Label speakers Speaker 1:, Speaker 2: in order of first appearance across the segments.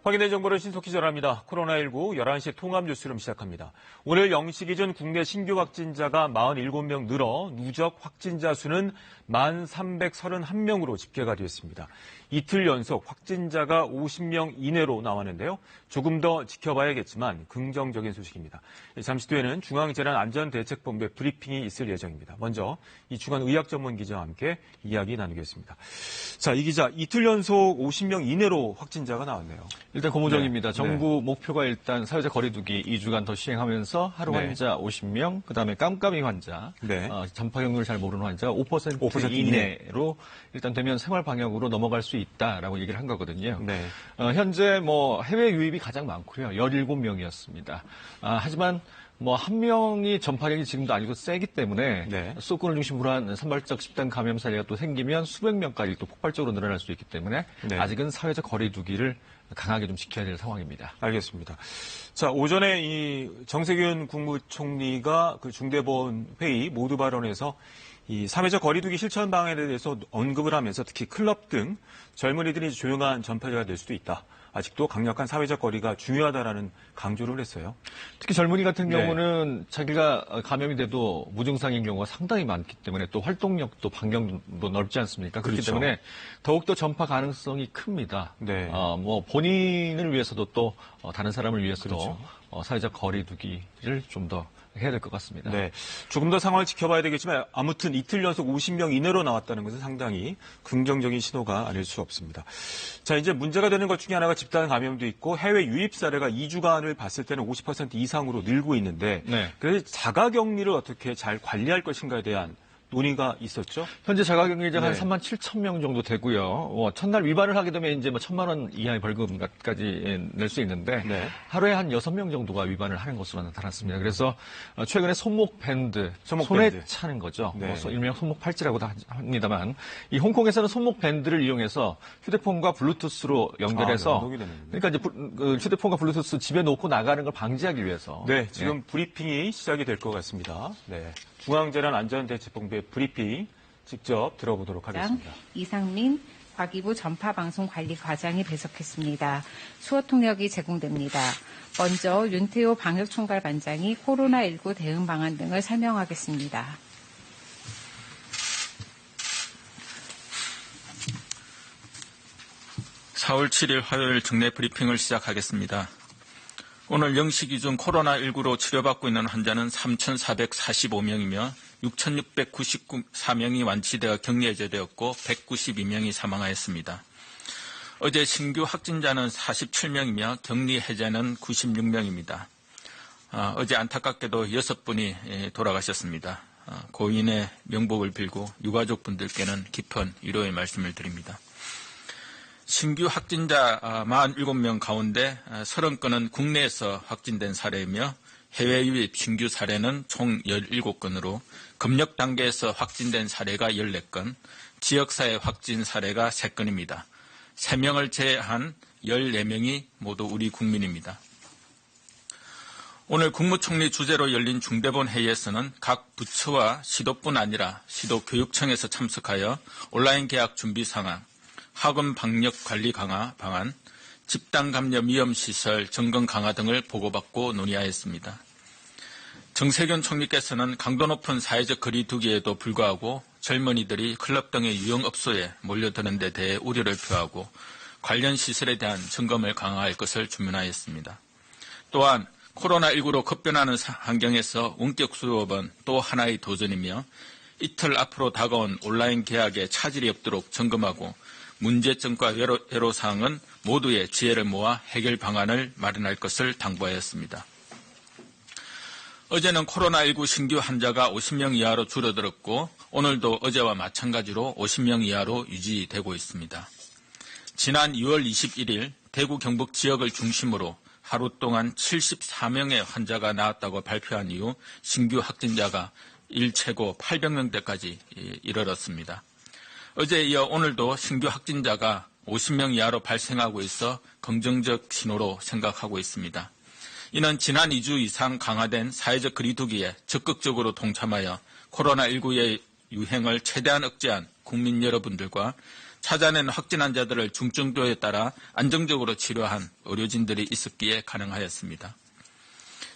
Speaker 1: 확인된 정보를 신속히 전합니다. 코로나19 11시 통합 뉴스룸 시작합니다. 오늘 0시 기준 국내 신규 확진자가 47명 늘어 누적 확진자 수는 1,331명으로 집계가 되었습니다. 이틀 연속 확진자가 50명 이내로 나왔는데요. 조금 더 지켜봐야겠지만 긍정적인 소식입니다. 잠시 뒤에는 중앙재난안전대책본부의 브리핑이 있을 예정입니다. 먼저 이충환 의학전문기자와 함께 이야기 나누겠습니다. 자, 이 기자, 이틀 연속 50명 이내로 확진자가 나왔네요.
Speaker 2: 일단 고무적입니다.
Speaker 1: 네.
Speaker 2: 정부 목표가 일단 사회적 거리두기 2주간 더 시행하면서 하루 환자 50명, 그다음에 깜깜이 환자, 전파 경로를 잘 모르는 환자가 5% 이내로 일단 되면 생활 방역으로 넘어갈 수 있다라고 얘기를 한 거거든요.
Speaker 1: 네.
Speaker 2: 현재 해외 유입이 가장 많고요. 17명이었습니다. 하지만 한 명이 전파력이 지금도 아니고 세기 때문에 수도권을 중심으로 한 산발적 집단 감염 사례가 또 생기면 수백 명까지 또 폭발적으로 늘어날 수 있기 때문에 아직은 사회적 거리두기를 강하게 좀 지켜야 될 상황입니다.
Speaker 1: 알겠습니다. 자, 오전에 이 정세균 국무총리가 그 중대본 회의 모두 발언에서 이 사회적 거리두기 실천 방안에 대해서 언급을 하면서 특히 클럽 등 젊은이들이 조용한 전파자가 될 수도 있다. 아직도 강력한 사회적 거리가 중요하다라는 강조를 했어요.
Speaker 2: 특히 젊은이 같은 경우는 자기가 감염이 돼도 무증상인 경우가 상당히 많기 때문에 또 활동력도 반경도 넓지 않습니까? 그렇기 때문에 더욱더 전파 가능성이 큽니다. 본인을 위해서도 또 다른 사람을 위해서도 사회적 거리두기를 좀 더 해야 될 것 같습니다.
Speaker 1: 네, 조금 더 상황을 지켜봐야 되겠지만 아무튼 이틀 연속 50명 이내로 나왔다는 것은 상당히 긍정적인 신호가 아닐 수 없습니다. 자, 이제 문제가 되는 것 중에 하나가 집단 감염도 있고 해외 유입 사례가 2주간을 봤을 때는 50% 이상으로 늘고 있는데 그래서 자가격리를 어떻게 잘 관리할 것인가에 대한 논의가 있었죠?
Speaker 2: 현재 자가격리자가 한 3만 7천 명 정도 되고요. 첫날 위반을 하게 되면 이제 1,000만 원 이하의 벌금까지 낼 수 있는데 하루에 한 6명 정도가 위반을 하는 것으로 나타났습니다. 그래서 최근에 손목 밴드, 손에 차는 거죠. 일명 손목 팔찌라고도 합니다만 이 홍콩에서는 손목 밴드를 이용해서 휴대폰과 블루투스로 연결해서 그러니까 이제 휴대폰과 블루투스 집에 놓고 나가는 걸 방지하기 위해서
Speaker 1: 지금 브리핑이 시작이 될 것 같습니다. 중앙재난안전대책본부의 브리핑 직접 들어보도록 하겠습니다.
Speaker 3: 이상민 과기부 전파방송관리과장이 배석했습니다. 수어 통역이 제공됩니다. 먼저 윤태호 방역총괄반장이 코로나19 대응 방안 등을 설명하겠습니다.
Speaker 4: (4월 7일) 화요일 정례 브리핑을 시작하겠습니다. 오늘 0시 기준 코로나19로 치료받고 있는 환자는 3,445명이며 6,694명이 완치되어 격리 해제되었고 192명이 사망하였습니다. 어제 신규 확진자는 47명이며 격리 해제는 96명입니다. 어제 안타깝게도 6분이 돌아가셨습니다. 고인의 명복을 빌고 유가족분들께는 깊은 위로의 말씀을 드립니다. 신규 확진자 47명 가운데 30건은 국내에서 확진된 사례이며 해외 유입 신규 사례는 총 17건으로 검역 단계에서 확진된 사례가 14건, 지역사회 확진 사례가 3건입니다. 3명을 제외한 14명이 모두 우리 국민입니다. 오늘 국무총리 주재로 열린 중대본 회의에서는 각 부처와 시도뿐 아니라 시도교육청에서 참석하여 온라인 개학 준비 상황, 학원 방역 관리 강화 방안, 집단 감염 위험 시설 점검 강화 등을 보고받고 논의하였습니다. 정세균 총리께서는 강도 높은 사회적 거리두기에도 불구하고 젊은이들이 클럽 등의 유흥업소에 몰려드는 데 대해 우려를 표하고 관련 시설에 대한 점검을 강화할 것을 주문하였습니다. 또한 코로나19로 급변하는 환경에서 원격 수업은 또 하나의 도전이며 이틀 앞으로 다가온 온라인 개학에 차질이 없도록 점검하고 문제점과 애로사항은 모두의 지혜를 모아 해결 방안을 마련할 것을 당부하였습니다. 어제는 코로나19 신규 환자가 50명 이하로 줄어들었고 오늘도 어제와 마찬가지로 50명 이하로 유지되고 있습니다. 지난 6월 21일 대구 경북 지역을 중심으로 하루 동안 74명의 환자가 나왔다고 발표한 이후 신규 확진자가 일최고 800명대까지 이르렀습니다. 어제에 이어 오늘도 신규 확진자가 50명 이하로 발생하고 있어 긍정적 신호로 생각하고 있습니다. 이는 지난 2주 이상 강화된 사회적 거리두기에 적극적으로 동참하여 코로나19의 유행을 최대한 억제한 국민 여러분들과 찾아낸 확진 환자들을 중증도에 따라 안정적으로 치료한 의료진들이 있었기에 가능하였습니다.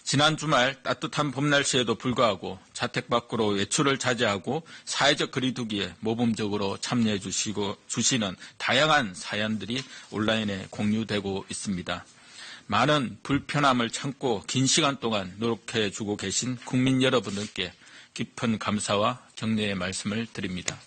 Speaker 4: 지난 주말 따뜻한 봄 날씨에도 불구하고 자택 밖으로 외출을 자제하고 사회적 거리두기에 모범적으로 참여해 주시는 다양한 사연들이 온라인에 공유되고 있습니다. 많은 불편함을 참고 긴 시간 동안 노력해 주고 계신 국민 여러분들께 깊은 감사와 격려의 말씀을 드립니다.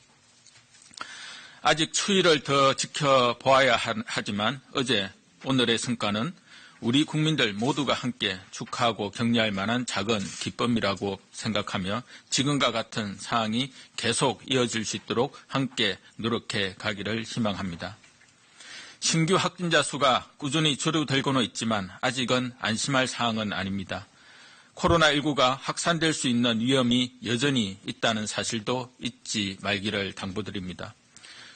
Speaker 4: 아직 추이를 더 지켜보아야 하지만 어제 오늘의 성과는 우리 국민들 모두가 함께 축하하고 격려할 만한 작은 기쁨이라고 생각하며 지금과 같은 상황이 계속 이어질 수 있도록 함께 노력해 가기를 희망합니다. 신규 확진자 수가 꾸준히 줄어들고는 있지만 아직은 안심할 사항은 아닙니다. 코로나19가 확산될 수 있는 위험이 여전히 있다는 사실도 잊지 말기를 당부드립니다.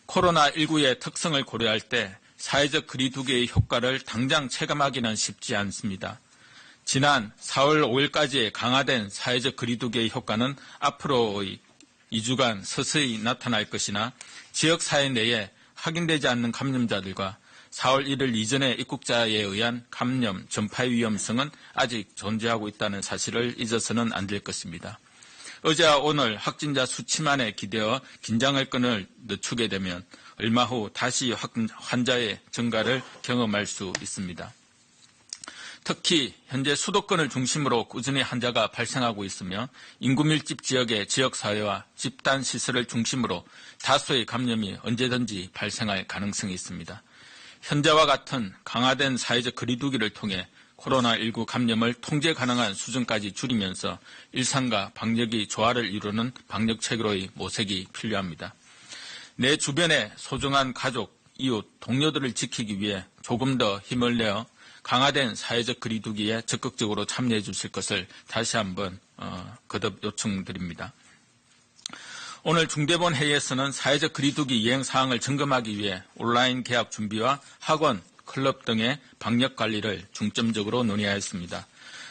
Speaker 4: 코로나19의 특성을 고려할 때 사회적 거리두기의 효과를 당장 체감하기는 쉽지 않습니다. 지난 4월 5일까지의 강화된 사회적 거리두기의 효과는 앞으로의 2주간 서서히 나타날 것이나 지역사회 내에 확인되지 않는 감염자들과 4월 1일 이전의 입국자에 의한 감염 전파의 위험성은 아직 존재하고 있다는 사실을 잊어서는 안 될 것입니다. 어제와 오늘 확진자 수치만에 기대어 긴장의 끈을 늦추게 되면 얼마 후 다시 환자의 증가를 경험할 수 있습니다. 특히 현재 수도권을 중심으로 꾸준히 환자가 발생하고 있으며 인구 밀집 지역의 지역사회와 집단시설을 중심으로 다수의 감염이 언제든지 발생할 가능성이 있습니다. 현재와 같은 강화된 사회적 거리두기를 통해 코로나19 감염을 통제 가능한 수준까지 줄이면서 일상과 방역이 조화를 이루는 방역 체계로의 모색이 필요합니다. 내 주변의 소중한 가족, 이웃, 동료들을 지키기 위해 조금 더 힘을 내어 강화된 사회적 거리두기에 적극적으로 참여해 주실 것을 다시 한번 거듭 요청드립니다. 오늘 중대본 회의에서는 사회적 거리두기 이행 사항을 점검하기 위해 온라인 개학 준비와 학원, 클럽 등의 방역 관리를 중점적으로 논의하였습니다.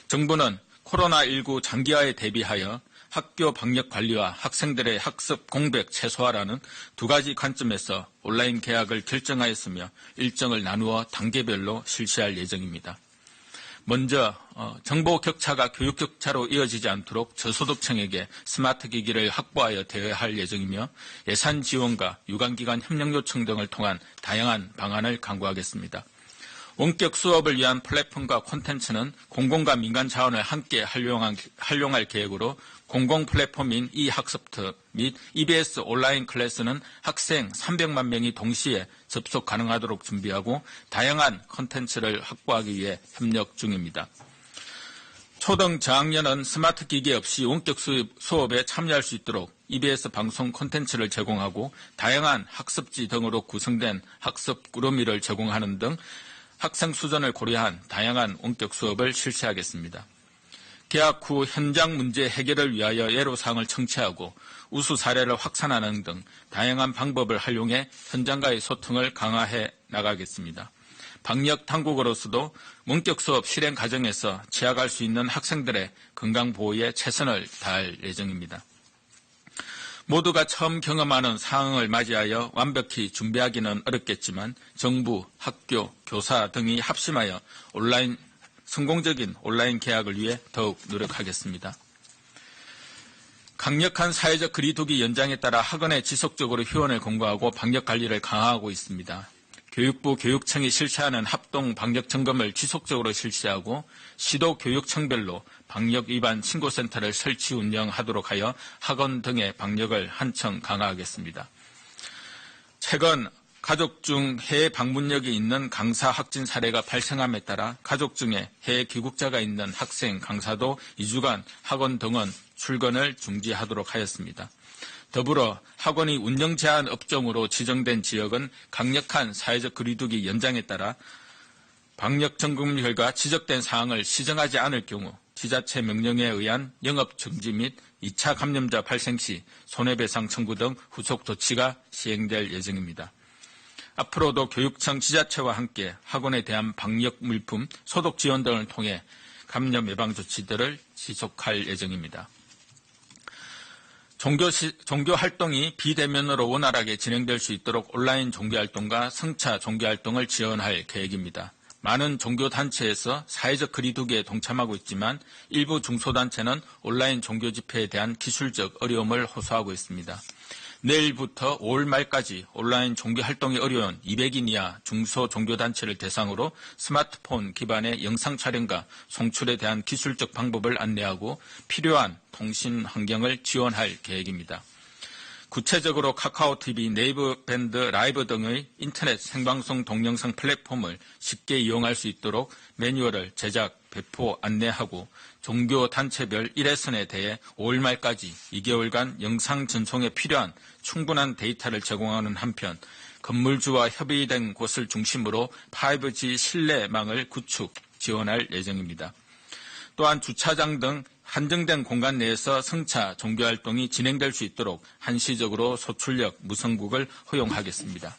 Speaker 4: 정부는 코로나19 장기화에 대비하여 학교 방역 관리와 학생들의 학습 공백 최소화라는 두 가지 관점에서 온라인 개학을 결정하였으며 일정을 나누어 단계별로 실시할 예정입니다. 먼저 정보 격차가 교육 격차로 이어지지 않도록 저소득층에게 스마트 기기를 확보하여 대여할 예정이며 예산 지원과 유관기관 협력 요청 등을 통한 다양한 방안을 강구하겠습니다. 원격 수업을 위한 플랫폼과 콘텐츠는 공공과 민간 자원을 함께 활용할 계획으로 공공 플랫폼인 e학습트 및 EBS 온라인 클래스는 학생 300만 명이 동시에 접속 가능하도록 준비하고 다양한 콘텐츠를 확보하기 위해 협력 중입니다. 초등 저학년은 스마트 기기 없이 원격 수업에 참여할 수 있도록 EBS 방송 콘텐츠를 제공하고 다양한 학습지 등으로 구성된 학습 꾸러미를 제공하는 등 학생 수준을 고려한 다양한 원격 수업을 실시하겠습니다. 개학 후 현장 문제 해결을 위하여 애로사항을 청취하고 우수 사례를 확산하는 등 다양한 방법을 활용해 현장과의 소통을 강화해 나가겠습니다. 방역 당국으로서도 원격 수업 실행 과정에서 취약할 수 있는 학생들의 건강 보호에 최선을 다할 예정입니다. 모두가 처음 경험하는 상황을 맞이하여 완벽히 준비하기는 어렵겠지만 정부, 학교, 교사 등이 합심하여 성공적인 온라인 개학을 위해 더욱 노력하겠습니다. 강력한 사회적 거리두기 연장에 따라 학원에 지속적으로 휴원을 권고하고 방역 관리를 강화하고 있습니다. 교육부 교육청이 실시하는 합동 방역 점검을 지속적으로 실시하고 시도 교육청별로 방역 위반 신고센터를 설치 운영하도록 하여 학원 등의 방역을 한층 강화하겠습니다. 최근 가족 중 해외 방문력이 있는 강사 확진 사례가 발생함에 따라 가족 중에 해외 귀국자가 있는 학생, 강사도 2주간 학원 등원 출근을 중지하도록 하였습니다. 더불어 학원이 운영 제한 업종으로 지정된 지역은 강력한 사회적 거리두기 연장에 따라 방역 점검 결과 지적된 사항을 시정하지 않을 경우 지자체 명령에 의한 영업 정지 및 2차 감염자 발생 시 손해배상 청구 등 후속 조치가 시행될 예정입니다. 앞으로도 교육청 지자체와 함께 학원에 대한 방역 물품, 소독 지원 등을 통해 감염 예방 조치들을 지속할 예정입니다. 종교 활동이 비대면으로 원활하게 진행될 수 있도록 온라인 종교 활동과 성차 종교 활동을 지원할 계획입니다. 많은 종교 단체에서 사회적 거리두기에 동참하고 있지만 일부 중소단체는 온라인 종교 집회에 대한 기술적 어려움을 호소하고 있습니다. 내일부터 5월 말까지 온라인 종교 활동이 어려운 200인 이하 중소 종교단체를 대상으로 스마트폰 기반의 영상 촬영과 송출에 대한 기술적 방법을 안내하고 필요한 통신 환경을 지원할 계획입니다. 구체적으로 카카오TV, 네이버 밴드, 라이브 등의 인터넷 생방송 동영상 플랫폼을 쉽게 이용할 수 있도록 매뉴얼을 제작, 배포, 안내하고 종교 단체별 1회선에 대해 5월 말까지 2개월간 영상 전송에 필요한 충분한 데이터를 제공하는 한편 건물주와 협의된 곳을 중심으로 5G 실내망을 구축, 지원할 예정입니다. 또한 주차장 등 한정된 공간 내에서 성차 종교활동이 진행될 수 있도록 한시적으로 소출력, 무성국을 허용하겠습니다.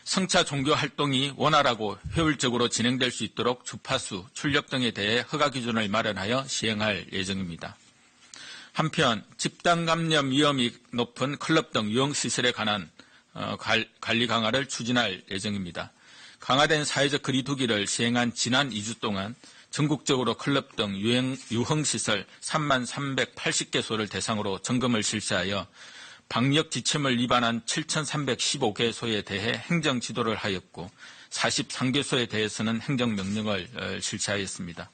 Speaker 4: 성차 종교활동이 원활하고 효율적으로 진행될 수 있도록 주파수, 출력 등에 대해 허가 기준을 마련하여 시행할 예정입니다. 한편 집단 감염 위험이 높은 클럽 등 유흥시설에 관한 관리 강화를 추진할 예정입니다. 강화된 사회적 거리두기를 시행한 지난 2주 동안 전국적으로 클럽 등 유흥시설 3380개소를 대상으로 점검을 실시하여 방역 지침을 위반한 7315개소에 대해 행정 지도를 하였고 43개소에 대해서는 행정명령을 실시하였습니다.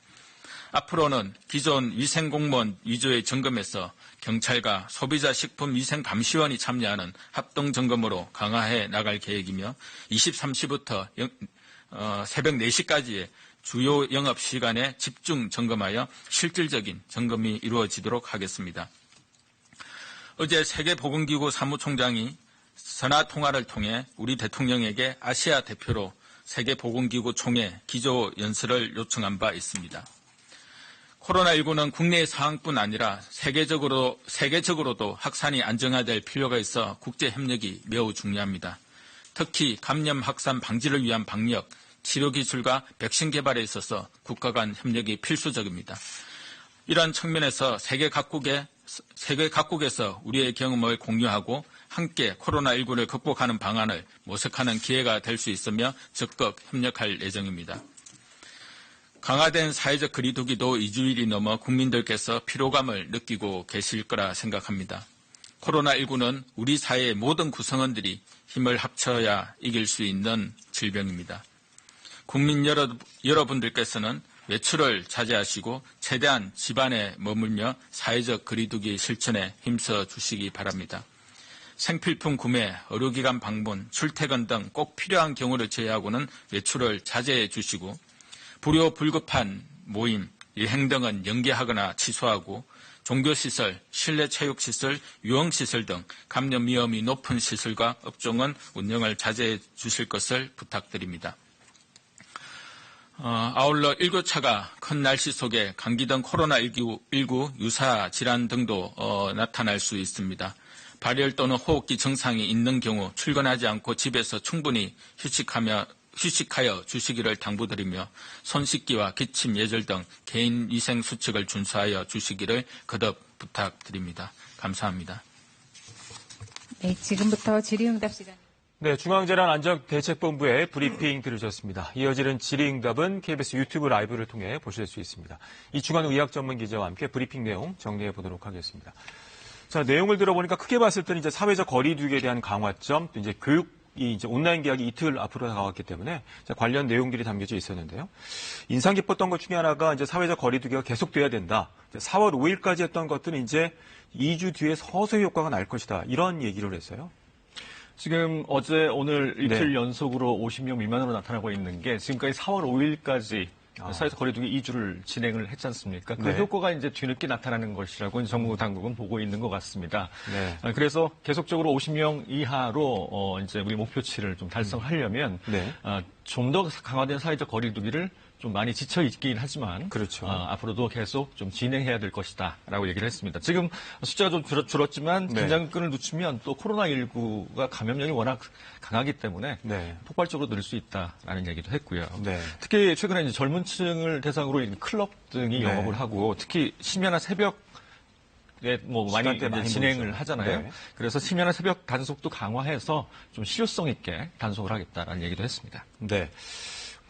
Speaker 4: 앞으로는 기존 위생공무원 위주의 점검에서 경찰과 소비자식품위생감시원이 참여하는 합동점검으로 강화해 나갈 계획이며 23시부터 새벽 4시까지의 주요 영업시간에 집중 점검하여 실질적인 점검이 이루어지도록 하겠습니다. 어제 세계보건기구 사무총장이 전화통화를 통해 우리 대통령에게 아시아 대표로 세계보건기구 총회 기조연설을 요청한 바 있습니다. 코로나19는 국내 상황뿐 아니라 세계적으로도 확산이 안정화될 필요가 있어 국제협력이 매우 중요합니다. 특히 감염 확산 방지를 위한 방역, 치료기술과 백신 개발에 있어서 국가 간 협력이 필수적입니다. 이런 측면에서 세계 각국에서 우리의 경험을 공유하고 함께 코로나19를 극복하는 방안을 모색하는 기회가 될 수 있으며 적극 협력할 예정입니다. 강화된 사회적 거리두기도 2주일이 넘어 국민들께서 피로감을 느끼고 계실 거라 생각합니다. 코로나19는 우리 사회의 모든 구성원들이 힘을 합쳐야 이길 수 있는 질병입니다. 국민 여러분들께서는 외출을 자제하시고 최대한 집안에 머물며 사회적 거리두기 실천에 힘써 주시기 바랍니다. 생필품 구매, 의료기관 방문, 출퇴근 등 꼭 필요한 경우를 제외하고는 외출을 자제해 주시고 불효불급한 모임, 여행 등은 연기하거나 취소하고 종교시설, 실내체육시설, 유흥시설 등 감염 위험이 높은 시설과 업종은 운영을 자제해 주실 것을 부탁드립니다. 아울러 일교차가 큰 날씨 속에 감기 등 코로나19 유사 질환 등도 나타날 수 있습니다. 발열 또는 호흡기 증상이 있는 경우 출근하지 않고 집에서 충분히 휴식하여 주시기를 당부드리며 손 씻기와 기침, 예절 등 개인 위생 수칙을 준수하여 주시기를 거듭 부탁드립니다. 감사합니다.
Speaker 3: 네, 지금부터 질의응답 시간.
Speaker 1: 네, 중앙재난안전대책본부의 브리핑 들으셨습니다. 이어지는 질의응답은 KBS 유튜브 라이브를 통해 보실 수 있습니다. 이충환 의학전문기자와 함께 브리핑 내용 정리해 보도록 하겠습니다. 자, 내용을 들어보니까 크게 봤을 때는 이제 사회적 거리두기에 대한 강화점, 또 이제 이제 온라인 계약이 이틀 앞으로 다가왔기 때문에 관련 내용들이 담겨져 있었는데요. 인상 깊었던 것 중에 하나가 이제 사회적 거리두기가 계속돼야 된다. 4월 5일까지 했던 것들은 이제 2주 뒤에 서서히 효과가 날 것이다. 이런 얘기를 했어요.
Speaker 2: 지금 어제 오늘 이틀
Speaker 1: 네.
Speaker 2: 연속으로 50명 미만으로 나타나고 있는 게 지금까지 4월 5일까지 사회적 거리두기 2주를 진행을 했지 않습니까? 그
Speaker 1: 네.
Speaker 2: 효과가 이제 뒤늦게 나타나는 것이라고 정부 당국은 보고 있는 것 같습니다.
Speaker 1: 네.
Speaker 2: 그래서 계속적으로 50명 이하로 이제 우리 목표치를 좀 달성하려면
Speaker 1: 네.
Speaker 2: 좀 더 강화된 사회적 거리두기를 좀 많이 지쳐 있긴 하지만
Speaker 1: 그렇죠.
Speaker 2: 앞으로도 계속 좀 진행해야 될 것이다라고 얘기를 했습니다. 지금 숫자가 좀 줄었지만
Speaker 1: 네.
Speaker 2: 긴장끈을 늦추면 또 코로나19가 감염력이 워낙 강하기 때문에
Speaker 1: 네.
Speaker 2: 폭발적으로 늘 수 있다라는 얘기도 했고요.
Speaker 1: 네.
Speaker 2: 특히 최근에 이제 젊은 층을 대상으로 클럽 등이
Speaker 1: 네.
Speaker 2: 영업을 하고 특히 심야나 새벽 뭐 많이
Speaker 1: 시간대 많이
Speaker 2: 진행을
Speaker 1: 모이죠.
Speaker 2: 하잖아요.
Speaker 1: 네.
Speaker 2: 그래서 심야나 새벽 단속도 강화해서 좀 실효성 있게 단속을 하겠다라는 얘기도 했습니다.
Speaker 1: 네.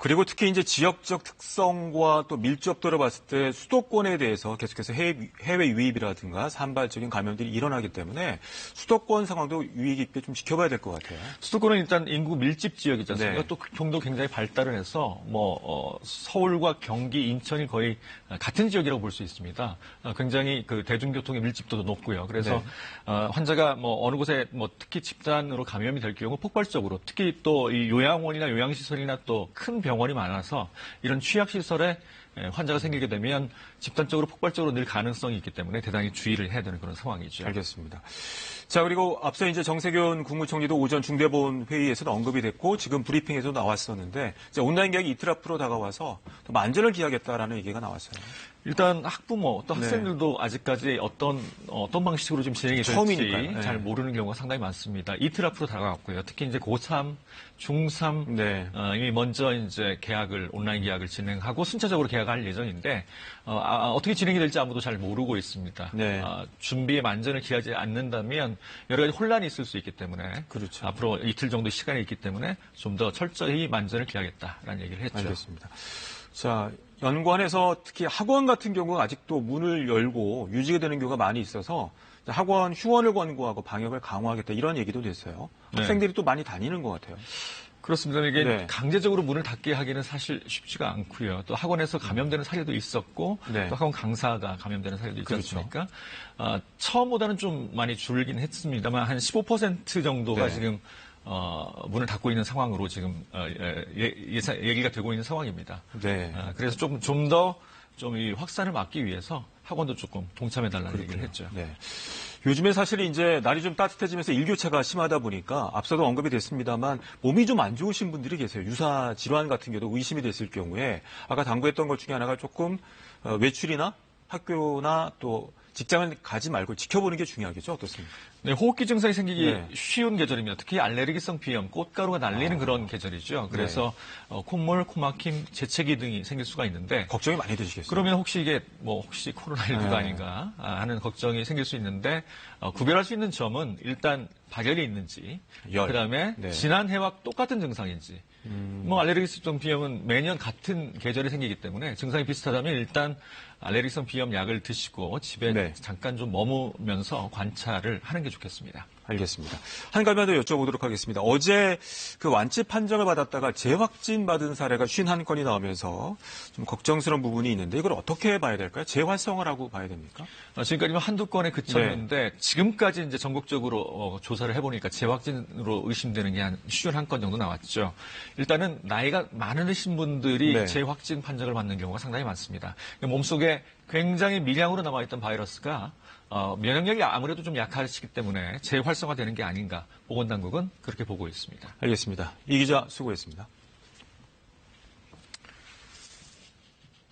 Speaker 1: 그리고 특히 이제 지역적 특성과 또 밀접도를 봤을 때 수도권에 대해서 계속해서 해외 유입이라든가 산발적인 감염들이 일어나기 때문에 수도권 상황도 유의 깊게 좀 지켜봐야 될 것 같아요.
Speaker 2: 수도권은 일단 인구 밀집 지역이지 않습니까?
Speaker 1: 네.
Speaker 2: 또 경도 굉장히 발달을 해서 서울과 경기, 인천이 거의 같은 지역이라고 볼 수 있습니다. 굉장히 그 대중교통의 밀집도도 높고요. 그래서 환자가 어느 곳에 특히 집단으로 감염이 될 경우 폭발적으로 특히 또 이 요양원이나 요양시설이나 또 큰 병원이 많아서 이런 취약시설에 환자가 생기게 되면 집단적으로 폭발적으로 늘 가능성이 있기 때문에 대단히 주의를 해야 되는 그런 상황이죠.
Speaker 1: 알겠습니다. 자, 그리고 앞서 이제 정세균 국무총리도 오전 중대본 회의에서도 언급이 됐고 지금 브리핑에도 나왔었는데 이제 온라인 개학이 이틀 앞으로 다가와서 더 만전을 기하겠다라는 얘기가 나왔어요.
Speaker 2: 일단 학부모 또
Speaker 1: 네.
Speaker 2: 학생들도 아직까지 어떤 방식으로 좀 진행이 될지
Speaker 1: 처음이니까요. 네.
Speaker 2: 잘 모르는 경우가 상당히 많습니다. 이틀 앞으로 다가왔고요. 특히 이제 고3, 중3
Speaker 1: 네.
Speaker 2: 이미 먼저 이제 온라인 계약을 진행하고 순차적으로 계약할 예정인데 어떻게 진행이 될지 아무도 잘 모르고 있습니다.
Speaker 1: 네.
Speaker 2: 준비에 만전을 기하지 않는다면 여러 가지 혼란이 있을 수 있기 때문에
Speaker 1: 그렇죠.
Speaker 2: 앞으로 이틀 정도 시간이 있기 때문에 좀 더 철저히 만전을 기하겠다라는 얘기를 했죠.
Speaker 1: 알겠습니다. 자, 연관해서 특히 학원 같은 경우가 아직도 문을 열고 유지가 되는 경우가 많이 있어서 학원 휴원을 권고하고 방역을 강화하겠다 이런 얘기도 됐어요.
Speaker 2: 네.
Speaker 1: 학생들이 또 많이 다니는 것 같아요.
Speaker 2: 그렇습니다. 이게
Speaker 1: 네.
Speaker 2: 강제적으로 문을 닫게 하기는 사실 쉽지가 않고요. 또 학원에서 감염되는 사례도 있었고
Speaker 1: 네.
Speaker 2: 또 학원 강사가 감염되는 사례도 있지
Speaker 1: 그렇죠.
Speaker 2: 않습니까? 처음보다는 좀 많이 줄긴 했습니다만 한 15% 정도가
Speaker 1: 네.
Speaker 2: 지금 문을 닫고 있는 상황으로 지금 얘기가 되고 있는 상황입니다.
Speaker 1: 네.
Speaker 2: 그래서 좀 더 이 확산을 막기 위해서 학원도 조금 동참해달라는 얘기를 했죠.
Speaker 1: 네. 요즘에 사실 이제 날이 좀 따뜻해지면서 일교차가 심하다 보니까 앞서도 언급이 됐습니다만 몸이 좀 안 좋으신 분들이 계세요. 유사 질환 같은 경우도 의심이 됐을 경우에 아까 당부했던 것 중에 하나가 조금 외출이나 학교나 또 직장을 가지 말고 지켜보는 게 중요하겠죠? 어떻습니까?
Speaker 2: 네, 호흡기 증상이 생기기
Speaker 1: 네.
Speaker 2: 쉬운 계절입니다. 특히 알레르기성 비염, 꽃가루가 날리는 그런 계절이죠. 그래서 콧물, 코막힘, 재채기 등이 생길 수가 있는데
Speaker 1: 걱정이 많이 되시겠어요?
Speaker 2: 그러면 혹시 이게 혹시 코로나19가
Speaker 1: 네.
Speaker 2: 아닌가 하는 걱정이 생길 수 있는데 구별할 수 있는 점은 일단 발열이 있는지, 그다음에
Speaker 1: 네.
Speaker 2: 지난 해와 똑같은 증상인지. 알레르기성 비염은 매년 같은 계절에 생기기 때문에 증상이 비슷하다면 일단 알레르기성 비염 약을 드시고 집에
Speaker 1: 네.
Speaker 2: 잠깐 좀 머무면서 관찰을 하는 게 좋겠습니다.
Speaker 1: 알겠습니다. 한 가지만 더 여쭤보도록 하겠습니다. 어제 그 완치 판정을 받았다가 재확진 받은 사례가 51건이 나오면서 좀 걱정스러운 부분이 있는데 이걸 어떻게 봐야 될까요? 재활성화라고 봐야 됩니까?
Speaker 2: 지금까지 한두 건에 그쳤는데 지금까지 이제 전국적으로 조사를 해보니까 재확진으로 의심되는 게 한 51건 정도 나왔죠. 일단은 나이가 많으신 분들이
Speaker 1: 네.
Speaker 2: 재확진 판정을 받는 경우가 상당히 많습니다. 몸속에 굉장히 미량으로 남아있던 바이러스가 면역력이 아무래도 좀 약하시기 때문에 재활성화되는 게 아닌가 보건당국은 그렇게 보고 있습니다.
Speaker 1: 알겠습니다. 이 기자 수고했습니다.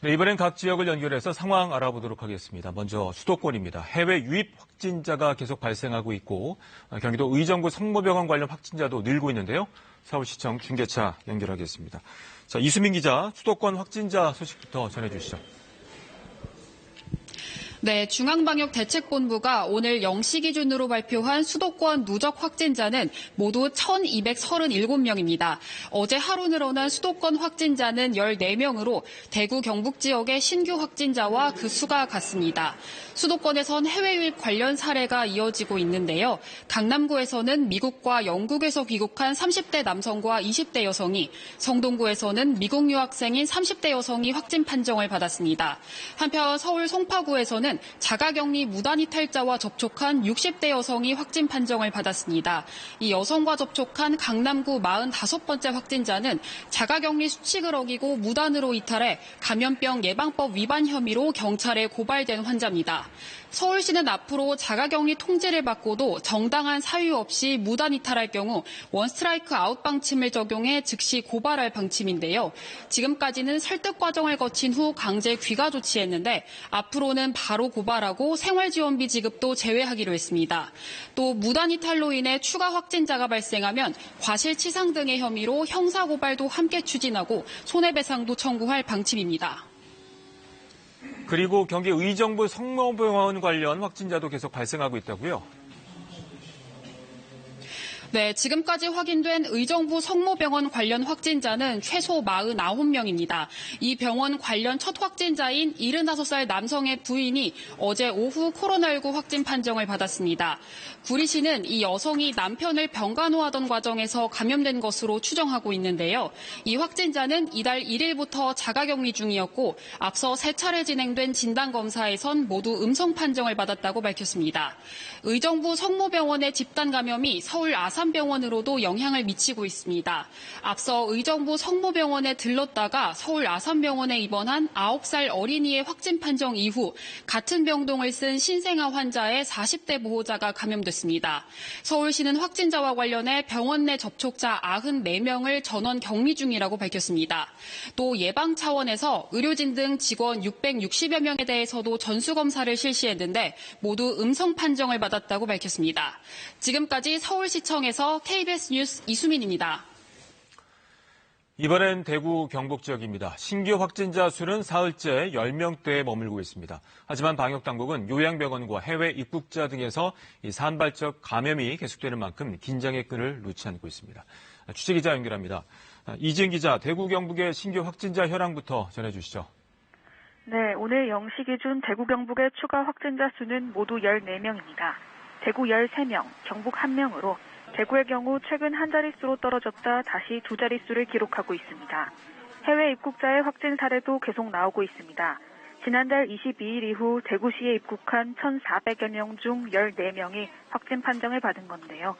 Speaker 1: 네, 이번엔 각 지역을 연결해서 상황 알아보도록 하겠습니다. 먼저 수도권입니다. 해외 유입 확진자가 계속 발생하고 있고 경기도 의정부 성모병원 관련 확진자도 늘고 있는데요. 서울시청 중계차 연결하겠습니다. 자, 이수민 기자, 수도권 확진자 소식부터 전해주시죠.
Speaker 5: 네, 중앙방역대책본부가 오늘 0시 기준으로 발표한 수도권 누적 확진자는 모두 1,237명입니다. 어제 하루 늘어난 수도권 확진자는 14명으로 대구 경북 지역의 신규 확진자와 그 수가 같습니다. 수도권에선 해외 유입 관련 사례가 이어지고 있는데요. 강남구에서는 미국과 영국에서 귀국한 30대 남성과 20대 여성이, 성동구에서는 미국 유학생인 30대 여성이 확진 판정을 받았습니다. 한편 서울 송파구에서는 자가격리 무단이탈자와 접촉한 60대 여성이 확진 판정을 받았습니다. 이 여성과 접촉한 강남구 45번째 확진자는 자가격리 수칙을 어기고 무단으로 이탈해 감염병 예방법 위반 혐의로 경찰에 고발된 환자입니다. 서울시는 앞으로 자가격리 통제를 받고도 정당한 사유 없이 무단 이탈할 경우 원스트라이크 아웃 방침을 적용해 즉시 고발할 방침인데요. 지금까지는 설득 과정을 거친 후 강제 귀가 조치했는데 앞으로는 바로 고발하고 생활지원비 지급도 제외하기로 했습니다. 또 무단 이탈로 인해 추가 확진자가 발생하면 과실치상 등의 혐의로 형사고발도 함께 추진하고 손해배상도 청구할 방침입니다.
Speaker 1: 그리고 경기 의정부 성모병원 관련 확진자도 계속 발생하고 있다고요?
Speaker 5: 네, 지금까지 확인된 의정부 성모병원 관련 확진자는 최소 49명입니다. 이 병원 관련 첫 확진자인 75살 남성의 부인이 어제 오후 코로나19 확진 판정을 받았습니다. 구리시는 이 여성이 남편을 병간호하던 과정에서 감염된 것으로 추정하고 있는데요. 이 확진자는 이달 1일부터 자가격리 중이었고 앞서 3차례 진행된 진단검사에선 모두 음성 판정을 받았다고 밝혔습니다. 의정부 성모병원의 집단 감염이 서울 아산병원으로도 영향을 미치고 있습니다. 앞서 의정부 성모병원에 들렀다가 서울 아산병원에 입원한 9살 어린이의 확진 판정 이후 같은 병동을 쓴 신생아 환자의 40대 보호자가 감염됐습니다. 서울시는 확진자와 관련해 병원 내 접촉자 94명을 전원 격리 중이라고 밝혔습니다. 또 예방 차원에서 의료진 등 직원 660여 명에 대해서도 전수검사를 실시했는데 모두 음성 판정을 받았다고 밝혔습니다. 지금까지 서울시청에서 KBS 뉴스 이수민입니다.
Speaker 1: 이번엔 대구 경북 지역입니다. 신규 확진자 수는 사흘째 10명대에 머물고 있습니다. 하지만 방역당국은 요양병원과 해외 입국자 등에서 이 산발적 감염이 계속되는 만큼 긴장의 끈을 놓지 않고 있습니다. 취재기자 연결합니다. 이지은 기자, 대구 경북의 신규 확진자 현황부터 전해주시죠.
Speaker 6: 네, 오늘 0시 기준 대구 경북의 추가 확진자 수는 모두 14명입니다. 대구 13명, 경북 1명으로 대구의 경우 최근 한 자릿수로 떨어졌다 다시 두 자릿수를 기록하고 있습니다. 해외 입국자의 확진 사례도 계속 나오고 있습니다. 지난달 22일 이후 대구시에 입국한 1,400여 명 중 14명이 확진 판정을 받은 건데요.